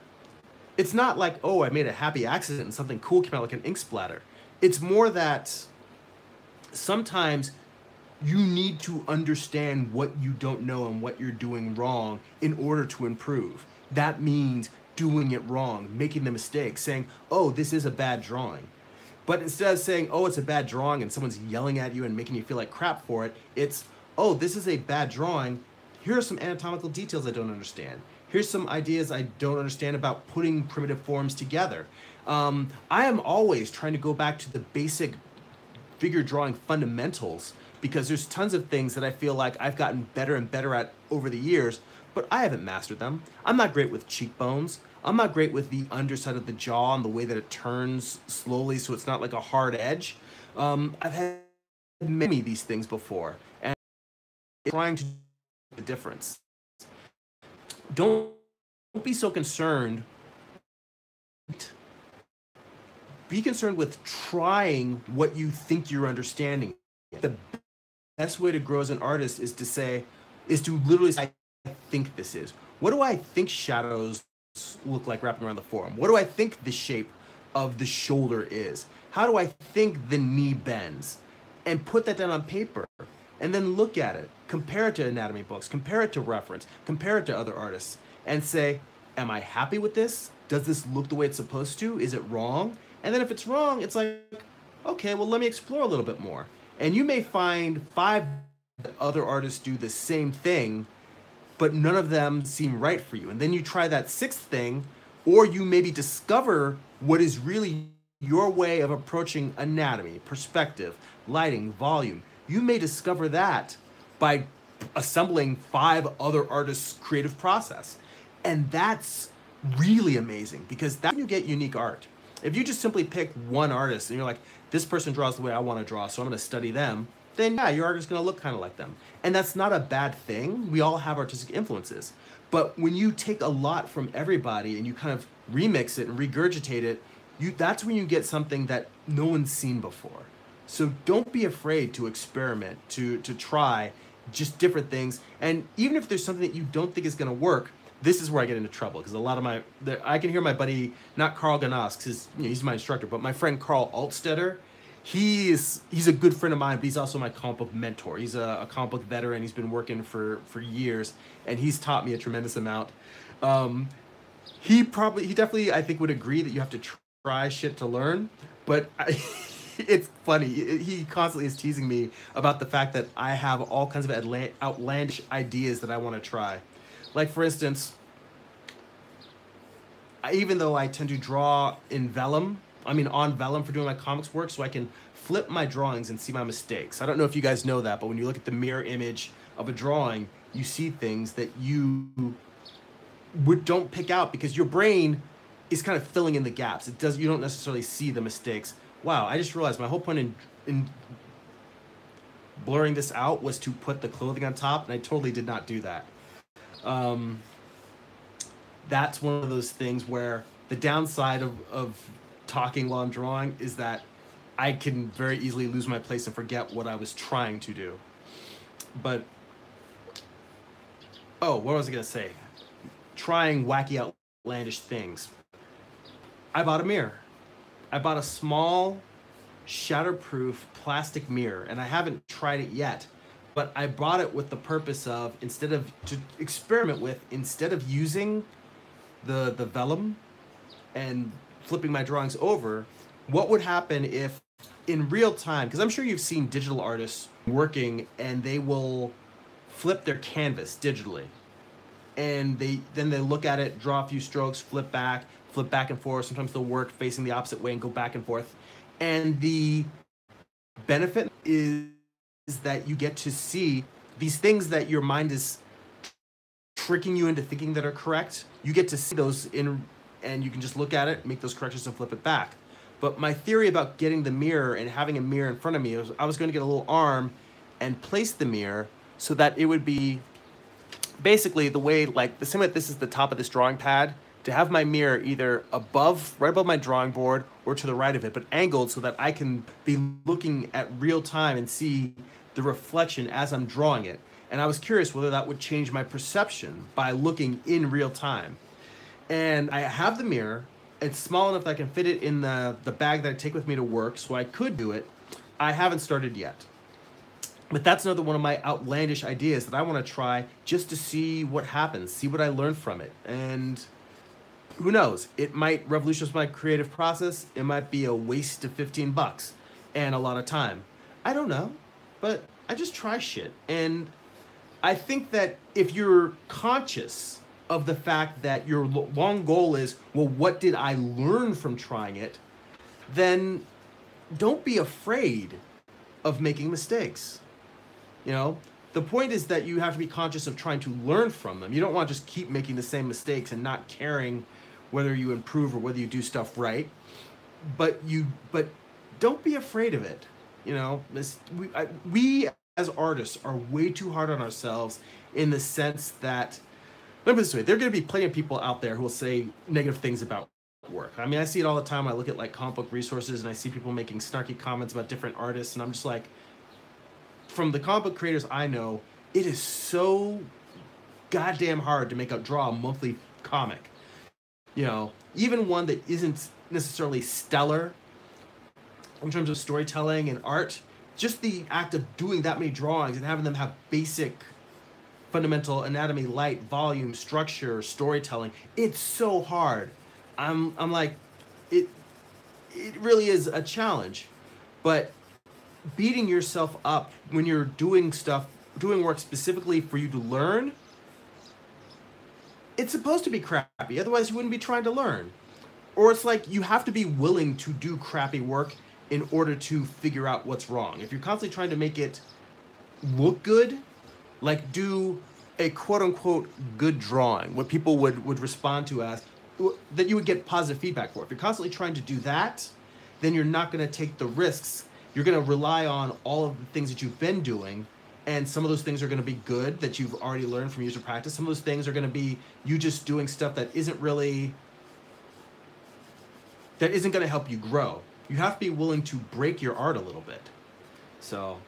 it's not like, oh, I made a happy accident and something cool came out like an ink splatter. It's more that sometimes you need to understand what you don't know and what you're doing wrong in order to improve. That means doing it wrong, making the mistake, saying, oh, this is a bad drawing. But instead of saying, oh, it's a bad drawing and someone's yelling at you and making you feel like crap for it, it's, oh, this is a bad drawing. Here are some anatomical details I don't understand. Here's some ideas I don't understand about putting primitive forms together. I am always trying to go back to the basic figure drawing fundamentals, because there's tons of things that I feel like I've gotten better and better at over the years, but I haven't mastered them. I'm not great with cheekbones. I'm not great with the underside of the jaw and the way that it turns slowly so it's not like a hard edge. I've had many of these things before, and trying to make the difference. Don't be so concerned be concerned with trying what you think you're understanding. The best way to grow as an artist is to literally say, I think this is. What do I think shadows look like wrapping around the forearm? What do I think the shape of the shoulder is? How do I think the knee bends? And put that down on paper. And then look at it. Compare it to anatomy books. Compare it to reference. Compare it to other artists. And say, am I happy with this? Does this look the way it's supposed to? Is it wrong? And then if it's wrong, it's like, okay, well, let me explore a little bit more. And you may find 5 other artists do the same thing, but none of them seem right for you. And then you try that 6th thing, or you maybe discover what is really your way of approaching anatomy, perspective, lighting, volume. You may discover that by assembling 5 other artists' creative process. And that's really amazing, because that's when you get unique art. If you just simply pick one artist and you're like, this person draws the way I want to draw, so I'm going to study them, then yeah, your art is going to look kind of like them. And that's not a bad thing. We all have artistic influences. But when you take a lot from everybody and you kind of remix it and regurgitate it, that's when you get something that no one's seen before. So don't be afraid to experiment, to try just different things. And even if there's something that you don't think is going to work, this is where I get into trouble, because a lot of I can hear my buddy, not Carl Ganos, because he's my instructor, but my friend Carl Altstetter, he's a good friend of mine, but he's also my comic book mentor. He's a comic book veteran. He's been working for years, and he's taught me a tremendous amount. He definitely, I think, would agree that you have to try shit to learn, but it's funny. He constantly is teasing me about the fact that I have all kinds of outlandish ideas that I want to try. Like, for instance, even though I tend to draw on vellum for doing my comics work, so I can flip my drawings and see my mistakes. I don't know if you guys know that, but when you look at the mirror image of a drawing, you see things that you don't pick out because your brain is kind of filling in the gaps. You don't necessarily see the mistakes. Wow, I just realized my whole point in blurring this out was to put the clothing on top, and I totally did not do that. That's one of those things where the downside of talking while I'm drawing is that I can very easily lose my place and forget what I was trying to do. But, what was I going to say? Trying wacky, outlandish things. I bought a mirror. I bought a small, shatterproof plastic mirror, and I haven't tried it yet. But I bought it with the purpose of, instead of using the vellum and flipping my drawings over, what would happen if in real time, because I'm sure you've seen digital artists working and they will flip their canvas digitally. And then they look at it, draw a few strokes, flip back and forth. Sometimes they'll work facing the opposite way and go back and forth. And the benefit is that you get to see these things that your mind is tricking you into thinking that are correct. You get to see those and you can just look at it, make those corrections, and flip it back. But my theory about getting the mirror and having a mirror in front of me was I was going to get a little arm and place the mirror so that it would be basically the way, like the same way this is the top of this drawing pad, to have my mirror either right above my drawing board or to the right of it, but angled so that I can be looking at real time and see the reflection as I'm drawing it. And I was curious whether that would change my perception by looking in real time. And I have the mirror. It's small enough that I can fit it in the bag that I take with me to work, so I could do it. I haven't started yet. But that's another one of my outlandish ideas that I want to try just to see what happens, see what I learn from it. And who knows? It might revolutionize my creative process. It might be a waste of $15 and a lot of time. I don't know, but I just try shit. And I think that if you're conscious of the fact that your long goal is, well, what did I learn from trying it? Then don't be afraid of making mistakes. You know, the point is that you have to be conscious of trying to learn from them. You don't want to just keep making the same mistakes and not caring whether you improve or whether you do stuff right. But don't be afraid of it. You know, we as artists are way too hard on ourselves in the sense that, let me put it this way, there are going to be plenty of people out there who will say negative things about work. I mean, I see it all the time. I look at like comic book resources and I see people making snarky comments about different artists, and I'm just like, from the comic book creators I know, it is so goddamn hard to draw a monthly comic. You know, even one that isn't necessarily stellar in terms of storytelling and art, just the act of doing that many drawings and having them have basic fundamental anatomy, light, volume, structure, storytelling, it's so hard. I'm like, it really is a challenge. But beating yourself up when you're doing work specifically for you to learn, it's supposed to be crappy, otherwise you wouldn't be trying to learn. Or it's like you have to be willing to do crappy work in order to figure out what's wrong. If you're constantly trying to make it look good, like do a quote-unquote good drawing, what people would respond to as, that you would get positive feedback for. If you're constantly trying to do that, then you're not going to take the risks. You're going to rely on all of the things that you've been doing, and some of those things are going to be good that you've already learned from user practice. Some of those things are going to be you just doing stuff that isn't going to help you grow. You have to be willing to break your art a little bit. So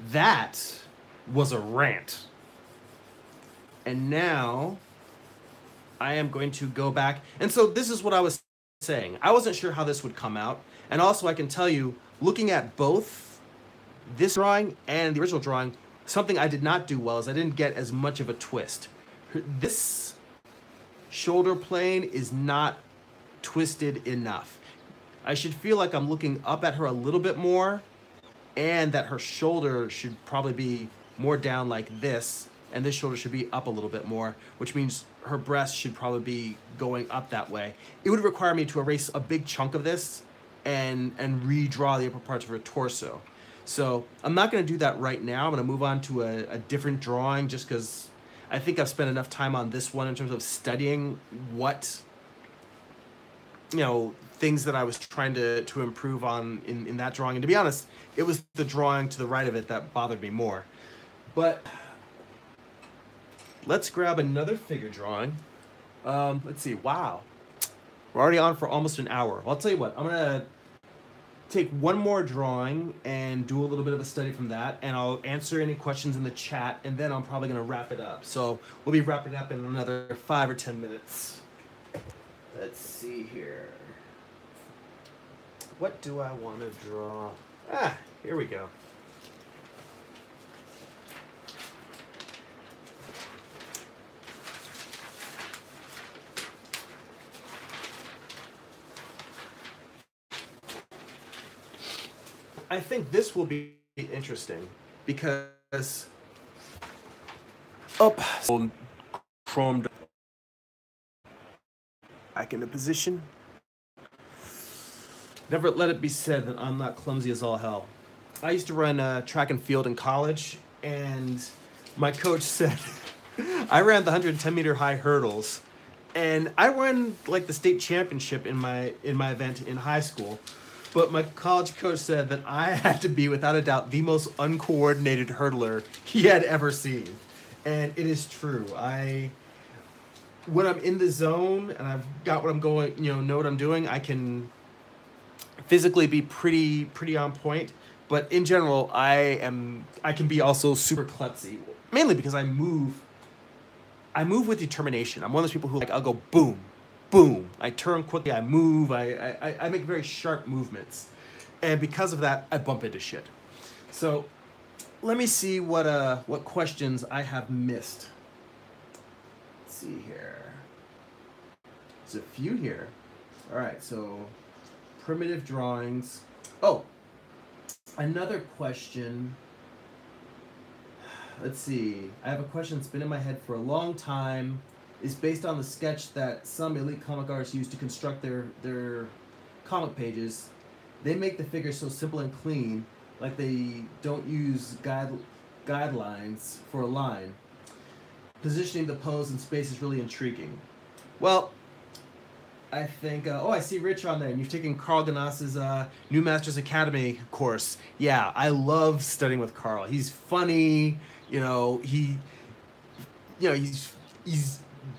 that was a rant. And now I am going to go back. And so this is what I was saying. I wasn't sure how this would come out. And also I can tell you, looking at both this drawing and the original drawing, something I did not do well is I didn't get as much of a twist. This shoulder plane is not twisted enough. I should feel like I'm looking up at her a little bit more, and that her shoulder should probably be more down like this, and this shoulder should be up a little bit more, which means her breast should probably be going up that way. It would require me to erase a big chunk of this and redraw the upper parts of her torso. So I'm not going to do that right now. I'm going to move on to a different drawing, just because I think I've spent enough time on this one in terms of studying what, things that I was trying to improve on in that drawing. And to be honest, it was the drawing to the right of it that bothered me more. But let's grab another figure drawing. Let's see. Wow. We're already on for almost an hour. Well, I'll tell you what. I'm going to take one more drawing and do a little bit of a study from that, and I'll answer any questions in the chat, and then I'm probably going to wrap it up. So we'll be wrapping up in another 5 or 10 minutes. Let's see here. What do I want to draw? Here we go. I think this will be interesting because chromed back into position. Never let it be said that I'm not clumsy as all hell. I used to run track and field in college, and my coach said I ran the 110-meter high hurdles, and I ran like the state championship in my event in high school. But my college coach said that I had to be, without a doubt, the most uncoordinated hurdler he had ever seen. And it is true. When I'm in the zone and I've got what I'm going, know what I'm doing, I can physically be pretty on point. But in general, I can be also super klutzy, mainly because I move with determination. I'm one of those people who I'll go boom, boom. I turn quickly, I move, I make very sharp movements. And because of that, I bump into shit. So let me see what questions I have missed. Let's see here. There's a few here. All right, so primitive drawings. Oh, another question. Let's see. I have a question that's been in my head for a long time. Is based on the sketch that some elite comic artists use to construct their comic pages. They make the figures so simple and clean, like they don't use guidelines for a line. Positioning the pose in space is really intriguing. Well, I think, I see Rich on there, and you've taken Carl Ganass's New Masters Academy course. Yeah, I love studying with Carl. He's funny, he's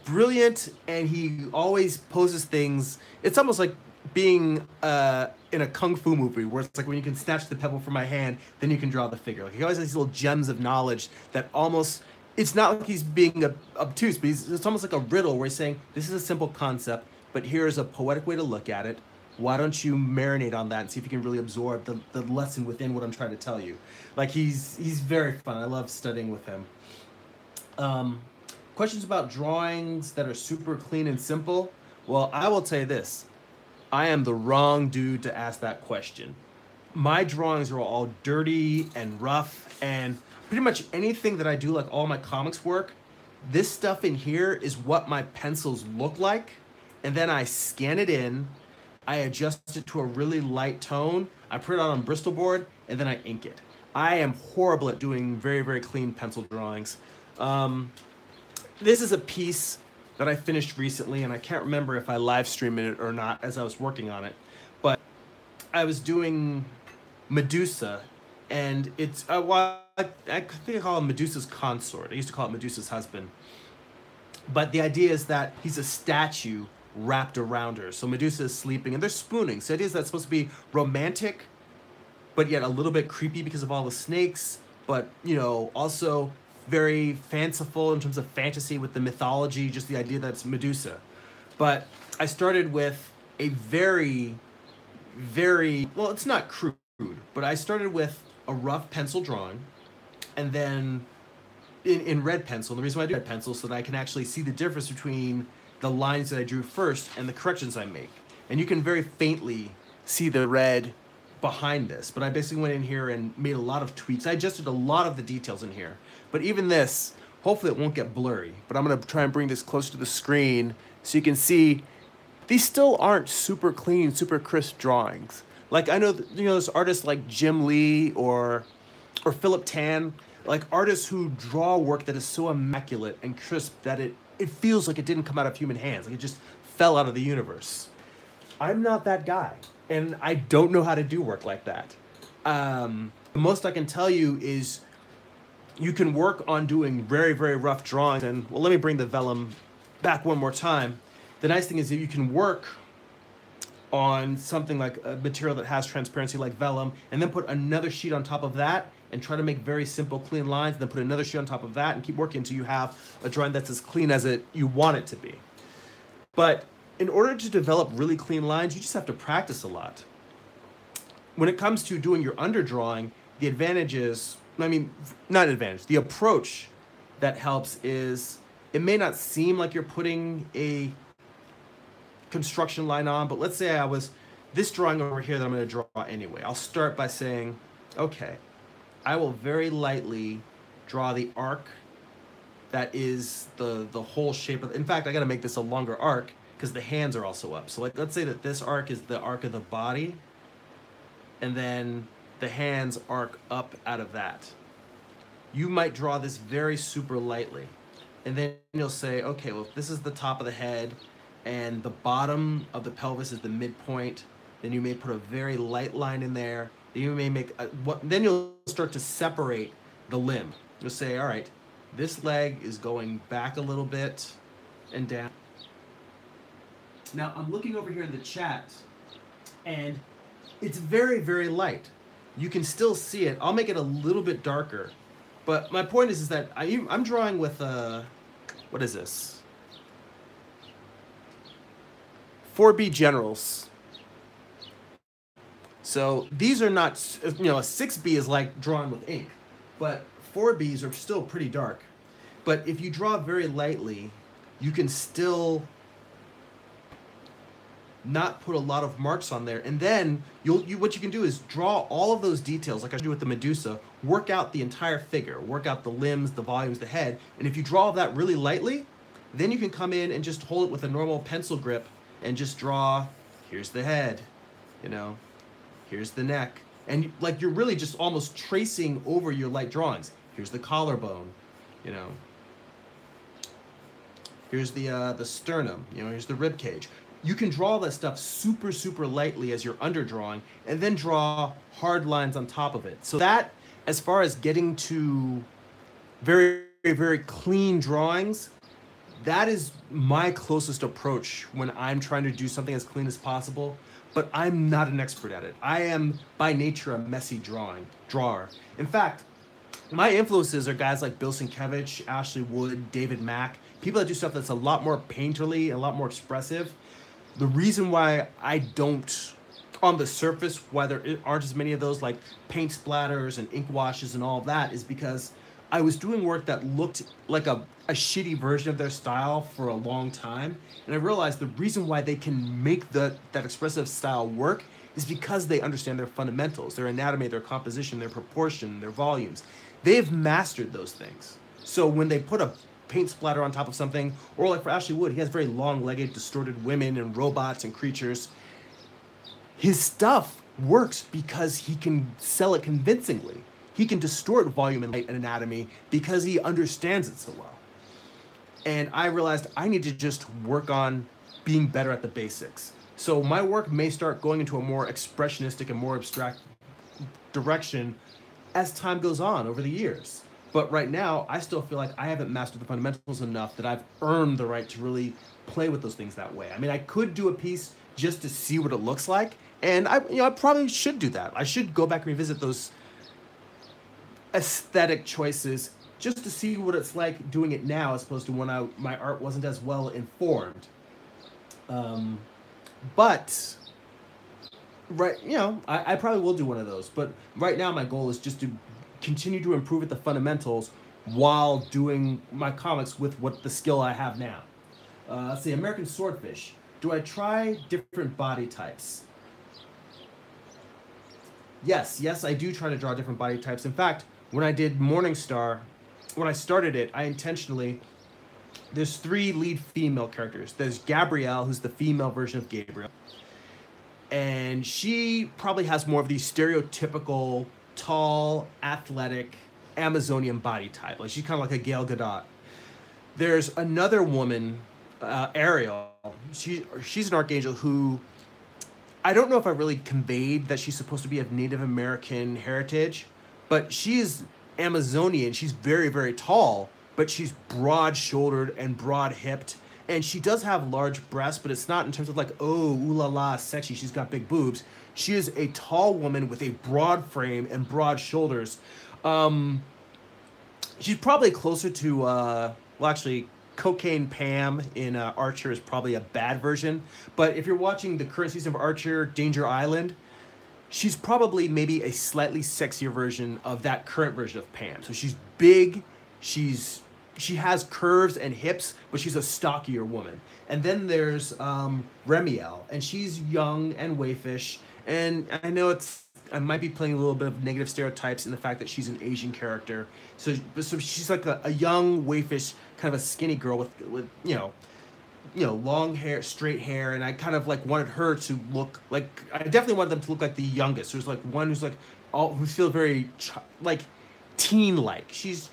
brilliant, and he always poses things. It's almost like being in a kung fu movie where it's like when you can snatch the pebble from my hand, then you can draw the figure. Like he always has these little gems of knowledge that almost, it's not like he's being obtuse, but it's almost like a riddle where he's saying, this is a simple concept, but here's a poetic way to look at it. Why don't you marinate on that and see if you can really absorb the lesson within what I'm trying to tell you? Like he's very fun. I love studying with him. Questions about drawings that are super clean and simple? Well, I will tell you this. I am the wrong dude to ask that question. My drawings are all dirty and rough, and pretty much anything that I do, like all my comics work, this stuff in here is what my pencils look like, and then I scan it in, I adjust it to a really light tone, I put it out on Bristol board, and then I ink it. I am horrible at doing very, very clean pencil drawings. This is a piece that I finished recently, and I can't remember if I live streamed it or not as I was working on it, but I was doing Medusa, and it's, well, I think I call him Medusa's consort. I used to call it Medusa's husband. But the idea is that he's a statue wrapped around her. So Medusa is sleeping, and they're spooning. So the idea is that's supposed to be romantic, but yet a little bit creepy because of all the snakes, but, you know, also very fanciful in terms of fantasy with the mythology, just the idea that it's Medusa. But I started with a very, very, well, it's not crude, but I started with a rough pencil drawing, and then in red pencil. And the reason why I do red pencil is so that I can actually see the difference between the lines that I drew first and the corrections I make. And you can very faintly see the red behind this, but I basically went in here and made a lot of tweaks. I adjusted a lot of the details in here. But even this, hopefully it won't get blurry, but I'm gonna try and bring this close to the screen so you can see these still aren't super clean, super crisp drawings. Like I know, you know, there's artists like Jim Lee or Philip Tan, like artists who draw work that is so immaculate and crisp that it feels like it didn't come out of human hands, like it just fell out of the universe. I'm not that guy, and I don't know how to do work like that. The most I can tell you is you can work on doing very, very rough drawings. And well, let me bring the vellum back one more time. The nice thing is that you can work on something like a material that has transparency like vellum, and then put another sheet on top of that and try to make very simple, clean lines, and then put another sheet on top of that and keep working until you have a drawing that's as clean as you want it to be. But in order to develop really clean lines, you just have to practice a lot. When it comes to doing your underdrawing, the advantage is, I mean, not advantage, the approach that helps is it may not seem like you're putting a construction line on, but let's say I was this drawing over here that I'm going to draw anyway. I'll start by saying, okay, I will very lightly draw the arc that is the whole shape of, in fact, I got to make this a longer arc because the hands are also up. So like, let's say that this arc is the arc of the body, and then the hands arc up out of that. You might draw this very super lightly, and then you'll say, okay, well, if this is the top of the head and the bottom of the pelvis is the midpoint, then you may put a very light line in there. Then you may make then you'll start to separate the limb. You'll say, all right, this leg is going back a little bit and down. Now I'm looking over here in the chat, and it's very, very light. You can still see it. I'll make it a little bit darker. But my point is that I'm drawing with, what is this? 4B Generals. So these are not, you know, a 6B is like drawn with ink, but 4Bs are still pretty dark. But if you draw very lightly, you can still not put a lot of marks on there, and then what you can do is draw all of those details like I do with the Medusa, work out the entire figure, work out the limbs, the volumes, the head, and if you draw that really lightly, then you can come in and just hold it with a normal pencil grip and just draw, here's the head, you know, here's the neck, and like you're really just almost tracing over your light drawings. Here's the collarbone, you know, here's the sternum, you know, here's the rib cage. You can draw that stuff super, super lightly as you're underdrawing, and then draw hard lines on top of it. So that, as far as getting to very, very clean drawings, that is my closest approach when I'm trying to do something as clean as possible, but I'm not an expert at it. I am by nature a messy drawer. In fact, my influences are guys like Bill Sienkiewicz, Ashley Wood, David Mack, people that do stuff that's a lot more painterly, a lot more expressive. The reason why I don't, on the surface, why there aren't as many of those like paint splatters and ink washes and all of that, is because I was doing work that looked like a shitty version of their style for a long time. And I realized the reason why they can make that expressive style work is because they understand their fundamentals, their anatomy, their composition, their proportion, their volumes. They've mastered those things. So when they put a paint splatter on top of something, or like for Ashley Wood, he has very long-legged, distorted women and robots and creatures. His stuff works because he can sell it convincingly. He can distort volume and light and anatomy because he understands it so well. And I realized I need to just work on being better at the basics. So my work may start going into a more expressionistic and more abstract direction as time goes on over the years. But right now, I still feel like I haven't mastered the fundamentals enough that I've earned the right to really play with those things that way. I mean, I could do a piece just to see what it looks like, and I probably should do that. I should go back and revisit those aesthetic choices just to see what it's like doing it now, as opposed to when my art wasn't as well informed. But right, I probably will do one of those. But right now, my goal is just to continue to improve at the fundamentals while doing my comics with what the skill I have now. Let's see, American Swordfish. Do I try different body types? Yes, I do try to draw different body types. In fact, when I did Morningstar, when I started it, I intentionally, there's 3 lead female characters. There's Gabrielle, who's the female version of Gabriel. And she probably has more of the stereotypical tall, athletic, Amazonian body type. Like she's kind of like a Gal Gadot. There's another woman, Ariel. She's an archangel who, I don't know if I really conveyed that she's supposed to be of Native American heritage, but she is Amazonian. She's very, very tall, but she's broad-shouldered and broad-hipped. And she does have large breasts, but it's not in terms of like, oh, ooh la la, sexy, she's got big boobs. She is a tall woman with a broad frame and broad shoulders. She's probably closer to, well, actually, Cocaine Pam in Archer is probably a bad version. But if you're watching the current season of Archer, Danger Island, she's probably maybe a slightly sexier version of that current version of Pam. So she's big, she has curves and hips, but she's a stockier woman. And then there's Remiel, and she's young and waifish. And I know I might be playing a little bit of negative stereotypes in the fact that she's an Asian character. So she's like a young, waifish, kind of a skinny girl with long hair, straight hair. And I kind of like wanted her to look like, I definitely wanted them to look like the youngest. There's like one who's like, who feels very like teen-like. She's,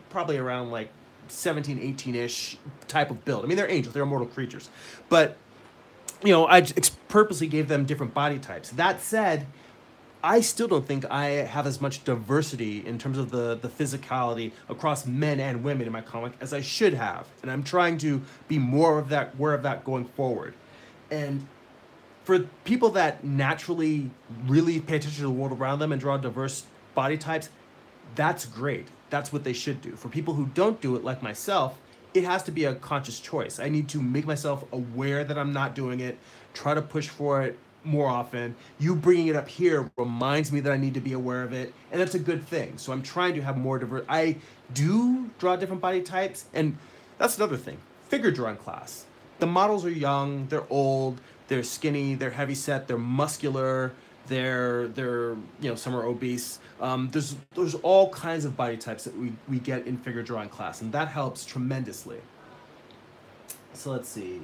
probably around like 17, 18-ish type of build. I mean, they're angels, they're immortal creatures. But, I purposely gave them different body types. That said, I still don't think I have as much diversity in terms of the physicality across men and women in my comic as I should have. And I'm trying to be aware of that going forward. And for people that naturally really pay attention to the world around them and draw diverse body types, that's great. That's what they should do. For people who don't do it, like myself, it has to be a conscious choice. I need to make myself aware that I'm not doing it, try to push for it more often. You bringing it up here reminds me that I need to be aware of it, and that's a good thing. So I'm trying to have more diverse. I do draw different body types, and that's another thing. Figure drawing class. The models are young, they're old, they're skinny, they're heavyset, they're muscular, they're some are obese. There's all kinds of body types that we get in figure drawing class, and that helps tremendously. So let's see.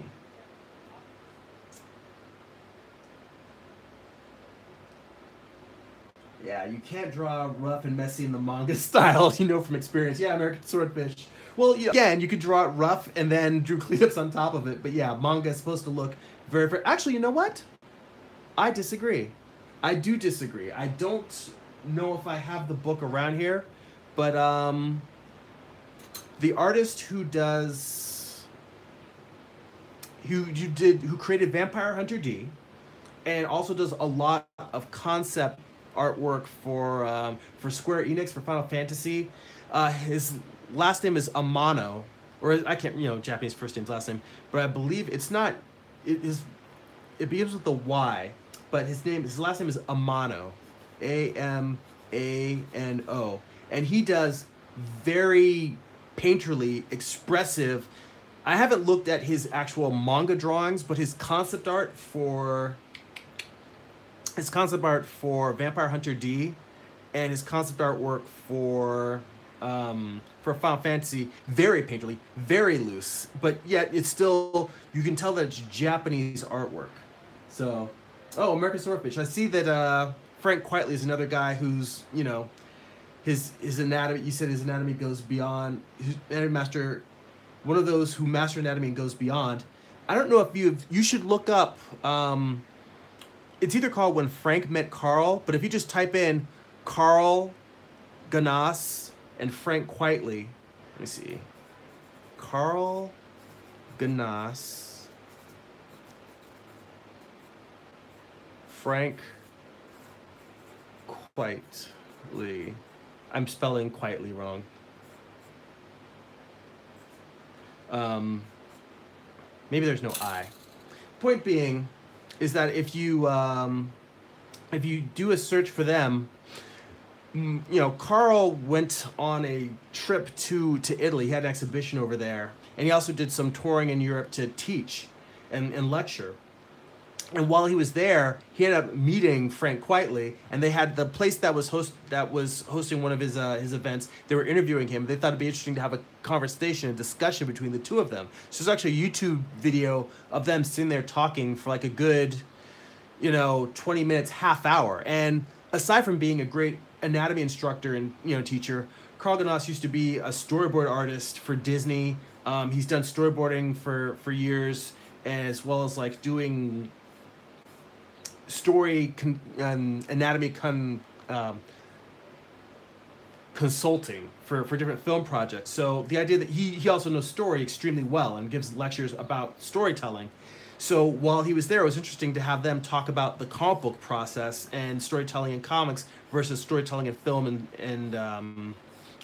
Yeah, you can't draw rough and messy in the manga style, from experience. Yeah, American Swordfish. Well, again, you could draw it rough and then drew cleanups on top of it. But yeah, manga is supposed to look very, very... Actually, you know what? I disagree. I do disagree. I don't know if I have the book around here, but the artist who does who created Vampire Hunter D, and also does a lot of concept artwork for Square Enix for Final Fantasy. His last name is Amano, or I can't, Japanese first name's last name, but I believe it's not. It begins with the Y, but his last name is Amano, Amano, and he does very painterly, expressive. I haven't looked at his actual manga drawings, but his concept art for Vampire Hunter D, and his concept artwork for Final Fantasy, very painterly, very loose, but yet it's still, you can tell that it's Japanese artwork. So, American Swordfish. I see that Frank Quitely is another guy who's, his anatomy. You said his anatomy goes beyond. His anatomy master, one of those who master anatomy and goes beyond. I don't know if you should look up. It's either called When Frank Met Carl, but if you just type in Carl Ganas and Frank Quitely, let me see. Carl Ganas, Frank Quitely. I'm spelling quietly wrong. Maybe there's no I. Point being is that if you do a search for them, Carl went on a trip to Italy. He had an exhibition over there, and he also did some touring in Europe to teach and lecture. And while he was there, he ended up meeting Frank Quitely, and they had the place that was hosting one of his events. They were interviewing him. They thought it'd be interesting to have a conversation, a discussion between the two of them. So there's actually a YouTube video of them sitting there talking for like a good, 20 minutes, half hour. And aside from being a great anatomy instructor and teacher, Carl Ganas used to be a storyboard artist for Disney. He's done storyboarding for years, as well as like doing anatomy consulting for different film projects. So the idea that he also knows story extremely well and gives lectures about storytelling. So while he was there, it was interesting to have them talk about the comic book process and storytelling in comics versus storytelling in film and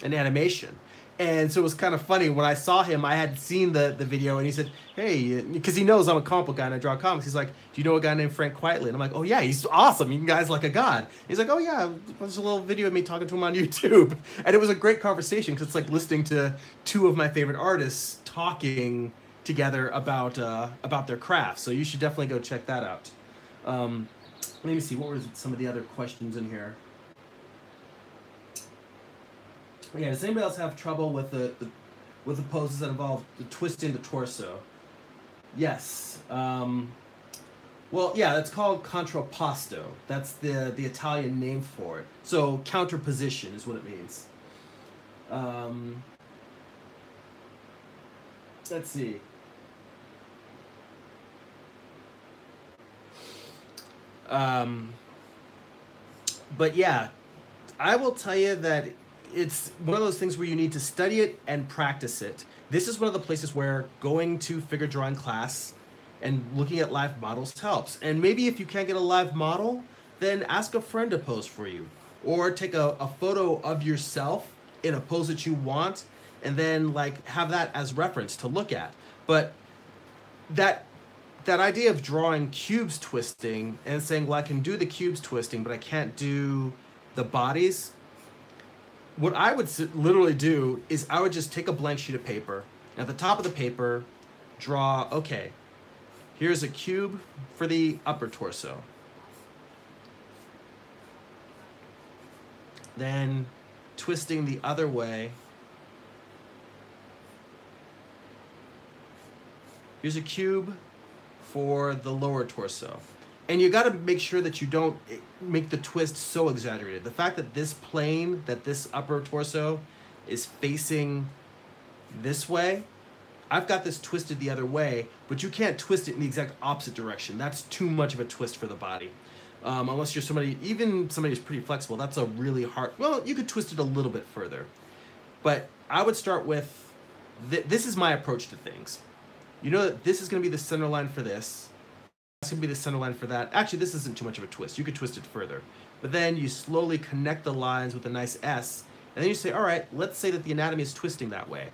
animation. And so it was kind of funny when I saw him. I had seen the video, and he said, "Hey," because he knows I'm a comic book guy and I draw comics. He's like, "Do you know a guy named Frank Quitely?" And I'm like, "Oh yeah, he's awesome. You guys like a god." He's like, "Oh yeah, there's a little video of me talking to him on YouTube," and it was a great conversation because it's like listening to two of my favorite artists talking together about their craft. So you should definitely go check that out. Let me see, what were some of the other questions in here? Yeah, does anybody else have trouble with the poses that involve the twisting the torso? Yes. Well, yeah, that's called contrapposto. That's the Italian name for it. So counterposition is what it means. Let's see. But yeah, I will tell you that it's one of those things where you need to study it and practice it. This is one of the places where going to figure drawing class and looking at live models helps. And maybe if you can't get a live model, then ask a friend to pose for you. Or take a photo of yourself in a pose that you want, and then like have that as reference to look at. But that idea of drawing cubes twisting and saying, well, I can do the cubes twisting, but I can't do the bodies. What I would literally do is I would just take a blank sheet of paper. And at the top of the paper, draw, okay, here's a cube for the upper torso. Then twisting the other way. Here's a cube for the lower torso. And you got to make sure that you don't make the twist so exaggerated. The fact that this plane, that this upper torso is facing this way, I've got this twisted the other way, but you can't twist it in the exact opposite direction. That's too much of a twist for the body. Unless you're somebody who's pretty flexible, that's a really hard, well, you could twist it a little bit further. But I would start with, this is my approach to things. You know that this is going to be the center line for this. That's going to be the center line for that. Actually, this isn't too much of a twist. You could twist it further. But then you slowly connect the lines with a nice S. And then you say, all right, let's say that the anatomy is twisting that way.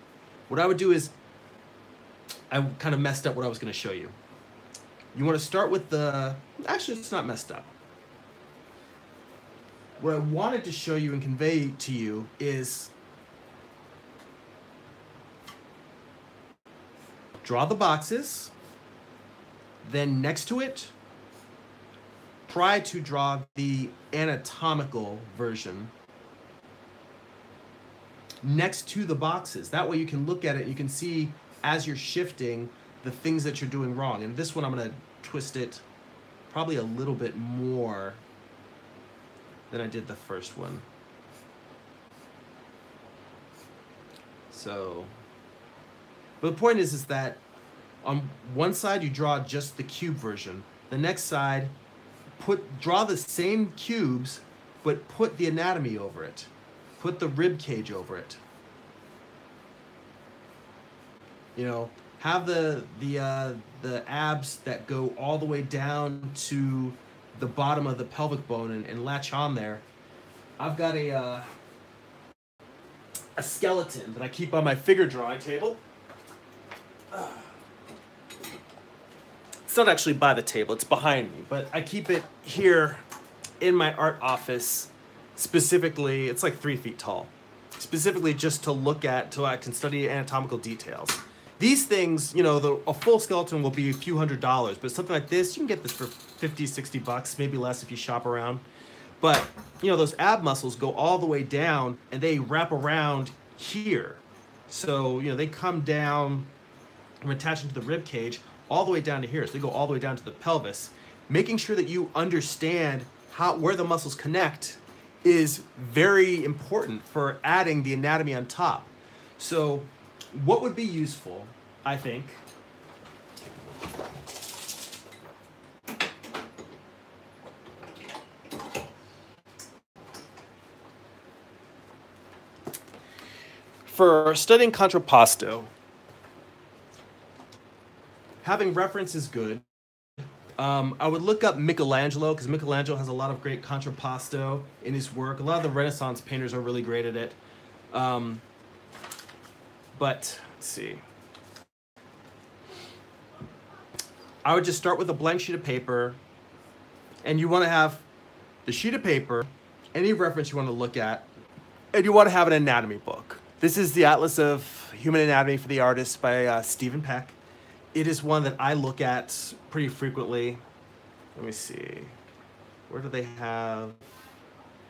What I would do is, I kind of messed up what I was going to show you. You want to start with the, actually it's not messed up. What I wanted to show you and convey to you is draw the boxes, then next to it, try to draw the anatomical version next to the boxes. That way you can look at it, you can see as you're shifting the things that you're doing wrong. And this one I'm going to twist it probably a little bit more than I did the first one. So, but the point is that on one side you draw just the cube version. The next side, draw the same cubes, but put the anatomy over it. Put the rib cage over it. You know, have the abs that go all the way down to the bottom of the pelvic bone and latch on there. I've got a skeleton that I keep on my figure drawing table. It's not actually by the table, it's behind me, but I keep it here in my art office specifically. It's like 3 feet tall, specifically just to look at, so I can study anatomical details. These things, you know, a full skeleton will be a few $100s, but something like this, you can get this for 50, 60 bucks, maybe less if you shop around. But, you know, those ab muscles go all the way down and they wrap around here. So, you know, they come down from attaching to the rib cage all the way down to here. So they go all the way down to the pelvis. Making sure that you understand where the muscles connect is very important for adding the anatomy on top. So what would be useful, I think, for studying contrapposto, having reference is good. I would look up Michelangelo, because Michelangelo has a lot of great contrapposto in his work. A lot of the Renaissance painters are really great at it. But let's see. I would just start with a blank sheet of paper, and you want to have the sheet of paper, any reference you want to look at, and you want to have an anatomy book. This is the Atlas of Human Anatomy for the Artist by Stephen Peck. It is one that I look at pretty frequently. Let me see. Where do they have?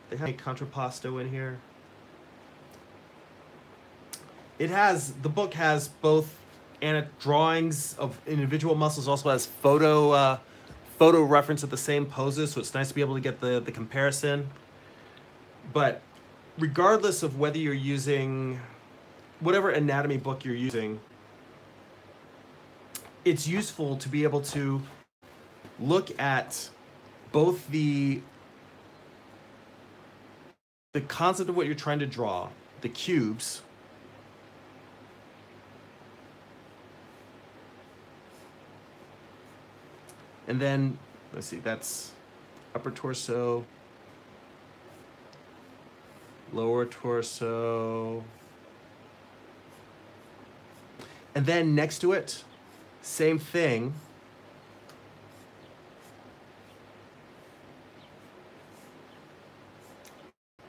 They have contrapposto in here. It has, the book has both drawings of individual muscles, also has photo reference of the same poses, so it's nice to be able to get the comparison. But regardless of whether you're using whatever anatomy book you're using, it's useful to be able to look at both the concept of what you're trying to draw, the cubes, and then, let's see, that's upper torso, lower torso, and then next to it, same thing.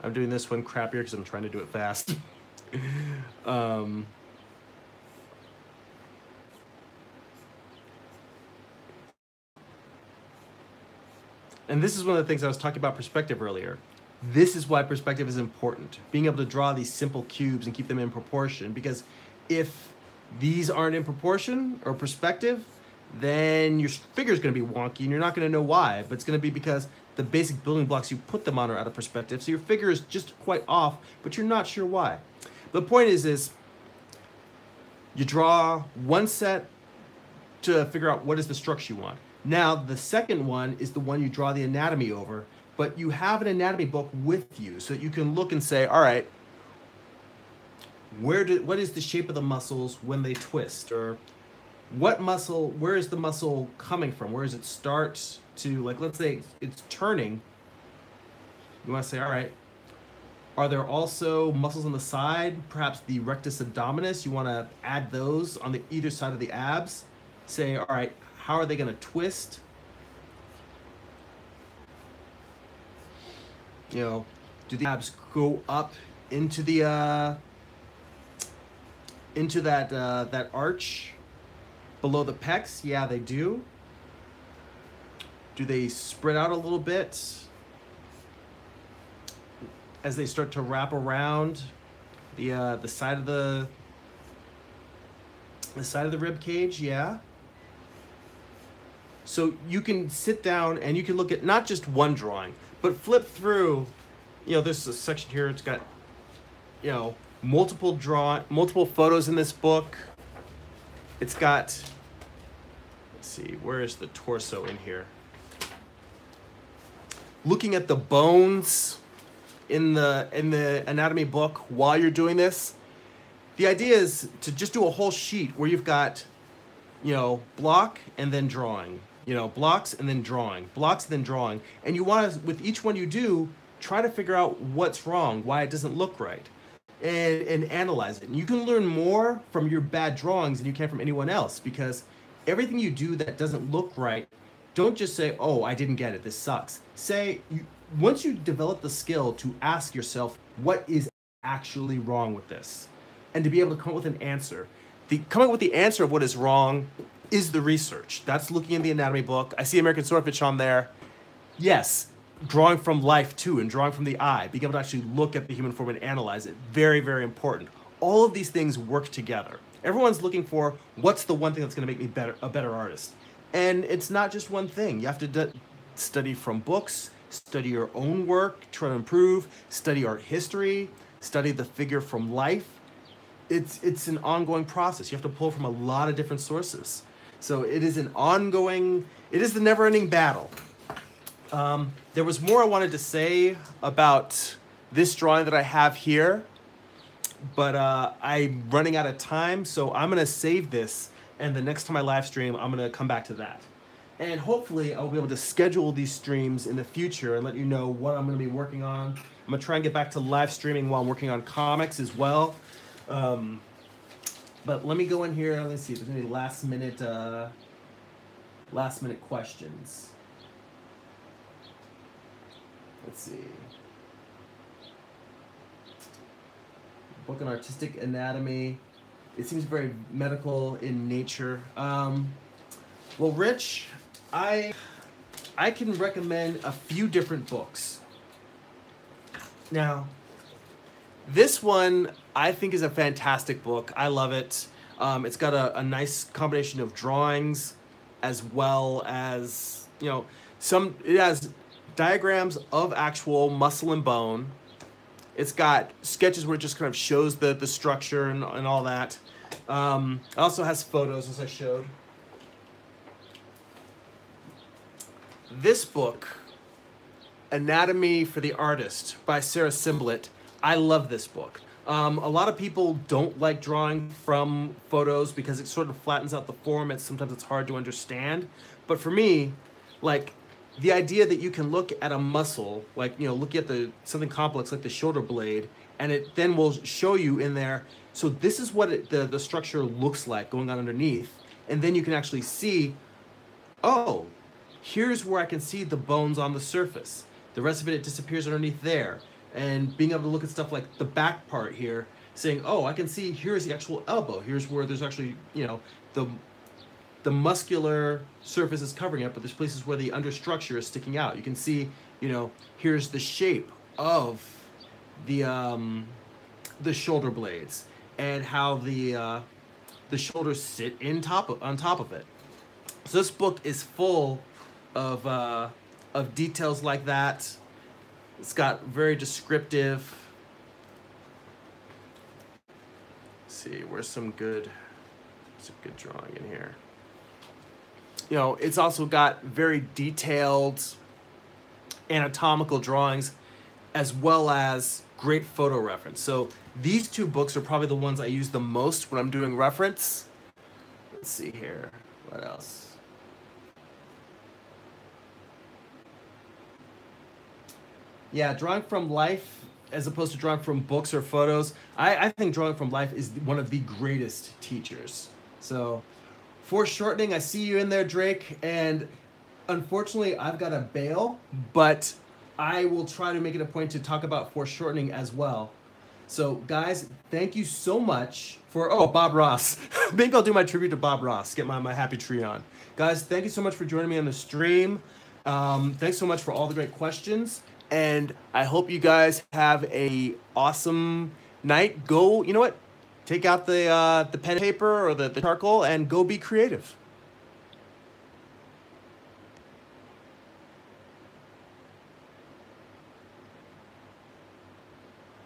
I'm doing this one crappier because I'm trying to do it fast. And this is one of the things I was talking about perspective earlier. This is why perspective is important. Being able to draw these simple cubes and keep them in proportion, because if these aren't in proportion or perspective, then your figure is going to be wonky and you're not going to know why, but it's going to be because the basic building blocks you put them on are out of perspective. So your figure is just quite off, but you're not sure why. The point is you draw one set to figure out what is the structure you want. Now, the second one is the one you draw the anatomy over, but you have an anatomy book with you so that you can look and say, all right, what is the shape of the muscles when they twist? Or what muscle, where is the muscle coming from? Where does it start to, like, let's say it's turning. You want to say, all right, are there also muscles on the side? Perhaps the rectus abdominis. You want to add those on the either side of the abs. Say, all right, how are they going to twist? You know, do the abs go up into the into that arch below the pecs? Yeah, they do. Do they spread out a little bit as they start to wrap around the side of the rib cage? Yeah. So you can sit down and you can look at not just one drawing, but flip through. You know, there's a section here. It's got, you know, multiple photos in this book. It's got, let's see, where is the torso in here? Looking at the bones in the anatomy book while you're doing this. The idea is to just do a whole sheet where you've got, you know, block and then drawing, you know, blocks and then drawing, blocks and then drawing. And you want to, with each one you do, try to figure out what's wrong, why it doesn't look right, and analyze it. And you can learn more from your bad drawings than you can from anyone else, because everything you do that doesn't look right, don't just say, oh, I didn't get it, this sucks. Say, once you develop the skill to ask yourself, what is actually wrong with this? And to be able to come up with an answer. Coming up with the answer of what is wrong is the research. That's looking in the anatomy book. I see American Swordfish on there. Yes, drawing from life too, and drawing from the eye. Being able to actually look at the human form and analyze it. Very, very important. All of these things work together. Everyone's looking for what's the one thing that's going to make me a better artist. And it's not just one thing. You have to study from books, study your own work, try to improve, study art history, study the figure from life. It's an ongoing process. You have to pull from a lot of different sources. So it is an ongoing, it is the never-ending battle. There was more I wanted to say about this drawing that I have here, but I'm running out of time, so I'm going to save this, and the next time I live stream, I'm going to come back to that. And hopefully I'll be able to schedule these streams in the future and let you know what I'm going to be working on. I'm going to try and get back to live streaming while I'm working on comics as well. But let me go in here. Let's see if there's any last minute questions. Let's see. Book on artistic anatomy. It seems very medical in nature. Well, Rich, I can recommend a few different books. Now, this one I think is a fantastic book. I love it. It's got a nice combination of drawings as well as, you know, it has diagrams of actual muscle and bone. It's got sketches where it just kind of shows the structure and all that. It also has photos, as I showed. This book, Anatomy for the Artist by Sarah Simblett, I love this book. A lot of people don't like drawing from photos because it sort of flattens out the form. Sometimes it's hard to understand. But for me, like, the idea that you can look at a muscle, like, you know, look at something complex like the shoulder blade, and it then will show you in there, so this is what the structure looks like going on underneath. And then you can actually see, oh, here's where I can see the bones on the surface. The rest of it disappears underneath there. And being able to look at stuff like the back part here, saying, oh, I can see here's the actual elbow. Here's where there's actually, you know, the muscular surface is covering it, but there's places where the understructure is sticking out. You can see, you know, here's the shape of the shoulder blades and how the shoulders sit on top of it. So this book is full of details like that. It's got very descriptive. Let's see, where's some good drawing in here. You know, it's also got very detailed anatomical drawings as well as great photo reference. So these two books are probably the ones I use the most when I'm doing reference. Let's see here. What else? Yeah, drawing from life as opposed to drawing from books or photos. I think drawing from life is one of the greatest teachers. So, foreshortening, I see you in there, Drake, and unfortunately, I've got to bail, but I will try to make it a point to talk about foreshortening as well. So, guys, thank you so much for. Oh, Bob Ross. Maybe I'll do my tribute to Bob Ross. Get my happy tree on. Guys, thank you so much for joining me on the stream. Thanks so much for all the great questions. And I hope you guys have a awesome night. Go, you know what? Take out the pen and paper or the charcoal and go be creative.